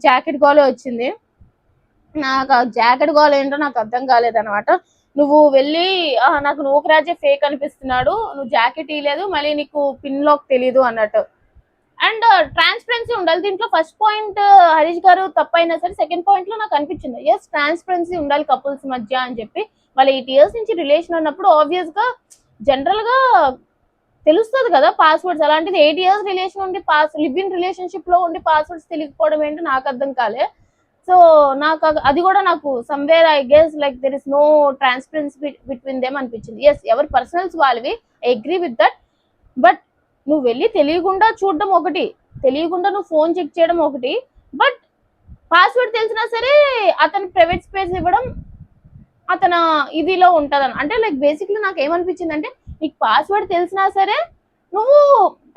జాకెట్ గోలే వచ్చింది. నాకు ఆ జాకెట్ గోల్ ఏంటో నాకు అర్థం కాలేదన్నమాట. నువ్వు వెళ్ళి నాకు నూకరాజే ఫేక్ అనిపిస్తున్నాడు, నువ్వు జాకెట్ ఇవ్వలేదు, మళ్ళీ నీకు పిన్ లాక్ తెలీదు అన్నట్టు. అండ్ ట్రాన్స్పరెన్సీ ఉండాలి దీంట్లో. ఫస్ట్ పాయింట్ హరీష్ గారు తప్పైనా సరే, సెకండ్ పాయింట్ లో నాకు అనిపించింది ఎస్ ట్రాన్స్పరెన్సీ ఉండాలి కపుల్స్ మధ్య అని చెప్పి. వాళ్ళ 8 years నుంచి రిలేషన్ ఉన్నప్పుడు ఆబ్వియస్ గా జనరల్ గా తెలుస్తుంది కదా పాస్వర్డ్స్. అలాంటిది 8 years రిలేషన్ ఉండి లివ్ ఇన్ రిలేషన్షిప్ లో ఉండి పాస్వర్డ్స్ తెలియకపోవడం ఏంటో నాకు అర్థం కాలే. సో నాకు అది కూడా నాకు somewhere I guess like there is no transparency between them అనిపించింది. ఎస్ ఎవరి పర్సనల్స్ వాళ్ళవి, I agree with that. But నువ్వు వెళ్ళి తెలియకుండా చూడడం ఒకటి, తెలియకుండా నువ్వు ఫోన్ చెక్ చేయడం ఒకటి, బట్ పాస్వర్డ్ తెలిసినా సరే అతని ప్రైవేట్ స్పేస్ ఇవ్వడం అతను ఇదిలో ఉంటదని. అంటే లైక్ బేసిక్లీ నాకు ఏమనిపించింది అంటే, నీకు పాస్వర్డ్ తెలిసినా సరే నువ్వు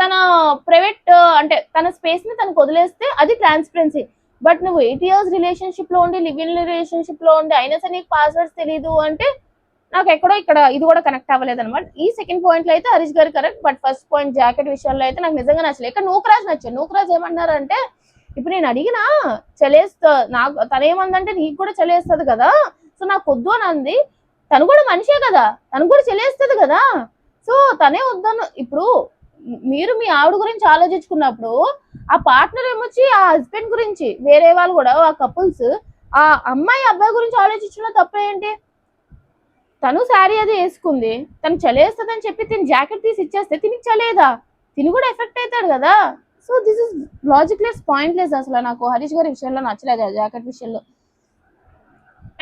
తన ప్రైవేట్ అంటే తన స్పేస్ ని తనకు వదిలేస్తే అది ట్రాన్స్పరెన్సీ. బట్ నువ్వు 8 years రిలేషన్షిప్ లో ఉండి, లివ్ ఇన్ రిలేషన్షిప్ లో ఉండి అయినా సరే నీకు పాస్వర్డ్స్ తెలియదు అంటే నాకు ఎక్కడో ఇక్కడ ఇది కూడా కనెక్ట్ అవ్వలేదు అనమాట. ఈ సెకండ్ పాయింట్ లో అయితే హరీష్ గారు correct, but first point jacket విషయంలో అయితే నాకు నిజంగా నచ్చలేదు. ఇక్కడ నూకరాజ్ నచ్చాడు. నూకరాజ్ ఏమన్నారంటే, ఇప్పుడు నేను అడిగినా చలేస్తా, నాకు తనేమందంటే నీకు కూడా చలేస్తుంది కదా, సో నాకు వద్దు అని అంది. తను కూడా మనిషే కదా, తను కూడా చలేస్తుంది కదా, సో తనే వద్దను. ఇప్పుడు మీరు మీ ఆవిడ గురించి ఆలోచించుకున్నప్పుడు ఆ పార్ట్నర్ ఏమొచ్చి ఆ హస్బెండ్ గురించి, వేరే వాళ్ళు కూడా ఆ కపుల్స్ ఆ అమ్మాయి అబ్బాయి గురించి ఆలోచించిన తప్పేంటి? తను శారీ అది వేసుకుంది, తను చలేస్తుందని చెప్పి తిని జాకెట్ తీసి ఇచ్చేస్తే తినికి చలేదా, తిని కూడా ఎఫెక్ట్ అవుతాడు కదా. So this is logic less, point less. అసలు నాకు హరీష్ గారి విషయంలో నచ్చలేదు జాకెట్ విషయంలో.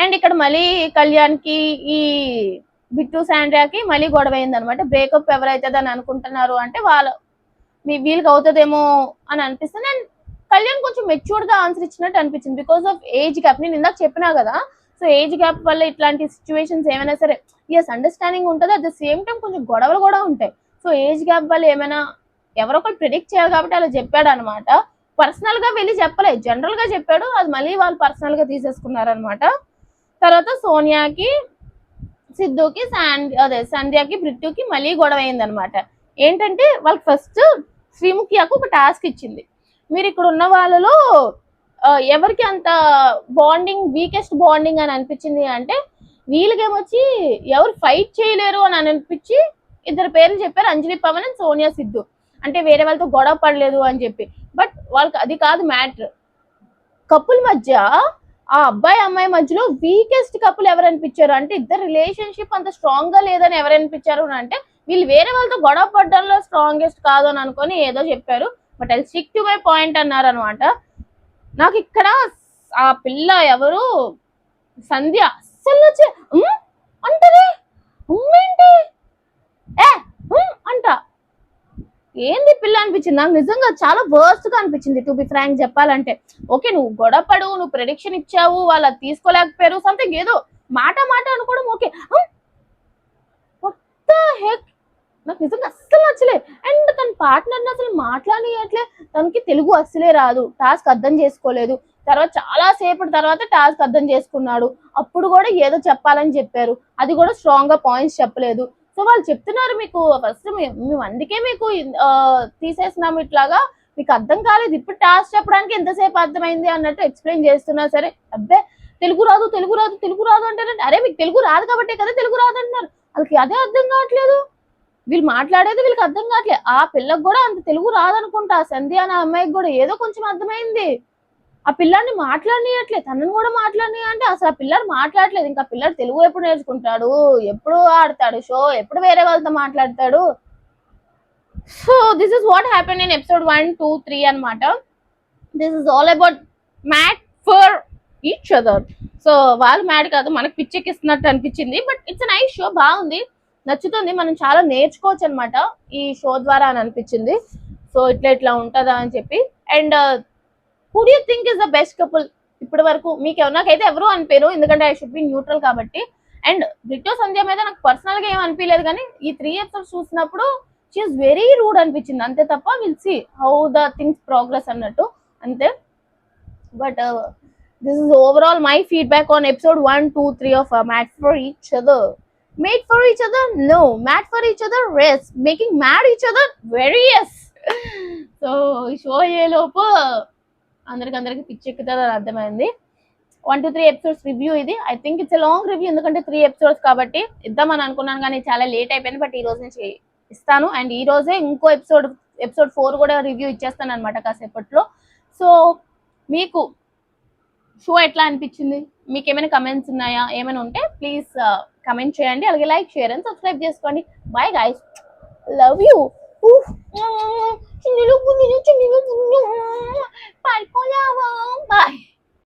అండ్ ఇక్కడ మళ్ళీ కళ్యాణ్ కి ఈ బిట్టు శాండ్రాకి మళ్ళీ గొడవ అయింది అనమాట. బ్రేకప్ ఎవరైతే అని అనుకుంటున్నారు అంటే వీళ్ళకి అవుతుందేమో అని అనిపిస్తుంది. అండ్ కళ్యాణ్ కొంచెం మెచ్యూర్డ్ గా ఆన్సర్ ఇచ్చినట్టు అనిపించింది బికాస్ ఆఫ్ ఏజ్ గ్యాప్. నేను ఇందాక చెప్పినా కదా, సో ఏజ్ గ్యాప్ వల్ల ఇట్లాంటి సిచ్యువేషన్స్ ఏమైనా సరే ఎస్ అండర్స్టాండింగ్ ఉంటుంది, అట్ ద సేమ్ టైం కొంచెం గొడవలు కూడా ఉంటాయి. సో ఏజ్ గ్యాప్ వల్ల ఏమైనా ఎవరో ఒకరు ప్రిడిక్ట్ చేయాలి కాబట్టి అలా చెప్పాడు అనమాట. పర్సనల్ గా వెళ్ళి చెప్పలేదు, జనరల్ గా చెప్పాడు, అది మళ్ళీ వాళ్ళు పర్సనల్ గా తీసేసుకున్నారనమాట. తర్వాత సోనియాకి, సిద్ధుకి, సంధ్యకి, బ్రిట్టుకి మళ్ళీ గొడవ అయింది అనమాట. ఏంటంటే వాళ్ళకి ఫస్ట్ శ్రీముఖియాకు ఒక టాస్క్ ఇచ్చింది. మీరు ఇక్కడ ఉన్న వాళ్ళలో ఎవరికి అంత బాండింగ్, వీకెస్ట్ బాండింగ్ అని అనిపించింది అంటే, వీళ్ళకేమొచ్చి ఎవరు ఫైట్ చేయలేరు అని అనిపించి ఇద్దరు పేర్లు చెప్పారు, అంజలి పవన్ అండ్ సోనియా సిద్ధు. అంటే వేరే వాళ్ళతో గొడవ పడలేదు అని చెప్పి. బట్ వాళ్ళకి అది కాదు మ్యాటర్. కపుల్ మధ్య, ఆ అబ్బాయి అమ్మాయి మధ్యలో వీకెస్ట్ కపుల్ ఎవరు అనిపించారు అంటే, ఇద్దరు రిలేషన్షిప్ అంత స్ట్రాంగ్ గా లేదని ఎవరు అనిపించారు అంటే, వీళ్ళు వేరే వాళ్ళతో గొడవ పడడంలో స్ట్రాంగెస్ట్ కాదు అని అనుకొని ఏదో చెప్పారు. బట్ అది స్టిక్ టు మై పాయింట్ అన్నారు అనమాట. నాకు ఇక్కడ ఆ పిల్ల ఎవరు సంధ్య అస్సలు అంటది ఏంటి అంట, ఏంది పిల్ల అనిపించింది నాకు. నిజంగా చాలా వర్స్ట్ గా అనిపించింది టు బి ఫ్రాంక్ చెప్పాలంటే. ఓకే నువ్వు గొడవపడు, నువ్వు ప్రెడిక్షన్ ఇచ్చావు, వాళ్ళు తీసుకోలేకపోయారు, సంథింగ్ ఏదో మాట అనుకోవడం ఓకే. హెక్ నాకు నిజంగా అస్సలు నచ్చలే. అండ్ తన పార్ట్నర్ అసలు మాట్లాడియట్లే, తనకి తెలుగు అస్సలే రాదు, టాస్క్ అర్థం చేసుకోలేదు. తర్వాత చాలా సేపటి తర్వాత టాస్క్ అర్థం చేసుకున్నాడు, అప్పుడు కూడా ఏదో చెప్పాలని చెప్పారు, అది కూడా స్ట్రాంగ్ గా పాయింట్స్ చెప్పలేదు. సో వాళ్ళు చెప్తున్నారు మీకు ఫస్ట్ మేము అందుకే మీకు తీసేసినాము ఇట్లాగా, మీకు అర్థం కాలేదు, ఇప్పుడు టాస్క్ చెప్పడానికి ఎంతసేపు అర్థమైంది అన్నట్టు ఎక్స్ప్లెయిన్ చేస్తున్నా సరే, అబ్బే తెలుగు రాదు తెలుగు రాదు తెలుగు రాదు అంటారంటే, అరే మీకు తెలుగు రాదు కాబట్టే కదా తెలుగు రాదు అంటున్నారు. వాళ్ళకి అదే అర్థం కావట్లేదు. వీళ్ళు మాట్లాడేది వీళ్ళకి అర్థం కావట్లేదు. ఆ పిల్లకి కూడా అంత తెలుగు రాదనుకుంటా. సంధ్య అనే అమ్మాయికి కూడా ఏదో కొంచెం అర్థమైంది. ఆ పిల్లాడిని మాట్లాడనీయట్లేదు, తనని కూడా మాట్లాడనీయ అంటే అసలు ఆ పిల్లాడు మాట్లాడలేదు. ఇంకా పిల్లాడు తెలుగు ఎప్పుడు నేర్చుకుంటాడు, ఎప్పుడు ఆడతాడు షో, ఎప్పుడు వేరే వాళ్ళతో మాట్లాడతాడు. So this is what happen in episode 1, 2, 3 అనమాట. This is all about mat for each other. So వాళ్ళు మ్యాడ్ కాదు, మనకు పిచ్చెక్కిస్తున్నట్టు అనిపించింది. బట్ ఇట్స్ నైస్ షో, బాగుంది, నచ్చుతుంది. మనం చాలా నేర్చుకోవచ్చు అనమాట ఈ షో ద్వారా అని అనిపించింది. సో ఇట్లా ఉంటుందా అని చెప్పి. And who do you think is the best couple ఇప్పటి వరకు? మీకు నాకైతే ఎవరు అనిపించరు, ఎందుకంటే ఐ షుడ్ బి న్యూట్రల్ కాబట్టి. అండ్ రిటో సంధ్య మీద నాకు పర్సనల్ గా ఏం అనిపించలేదు, కానీ ఈ 3 ఎపిసోడ్స్ చూసినప్పుడు షీఈస్ వెరీ రూడ్ అనిపించింది, అంతే తప్ప will see how the things progress అన్నట్టు అంతే. But this is overall my feedback on episode 1, 2, 3 of Mad for Each Other. Made for each other? No. Mad for each other? Yes. Making mad each other? Very yes. So ఈ show అయ్యేలోపు అందరికి పిచ్చెక్కుతుంది అని అర్థమైంది. 1, 2, 3 episodes review ఇది. I think it's a long review, ఎందుకంటే 3 episodes కాబట్టి ఇద్దామని అనుకున్నాను, కానీ చాలా లేట్ అయిపోయింది. బట్ ఈ రోజు నుంచి ఇస్తాను. అండ్ ఈ రోజే ఇంకో ఎపిసోడ్ 4 కూడా రివ్యూ ఇచ్చేస్తాను అనమాట కాసేపట్లో. సో మీకు షో ఎట్లా అనిపించింది, మీకు ఏమైనా కమెంట్స్ ఉన్నాయా, ఏమైనా ఉంటే ప్లీజ్ కమెంట్ చేయండి. అలాగే లైక్, షేర్ అండ్ సబ్స్క్రైబ్ చేసుకోండి. Bye guys, love you.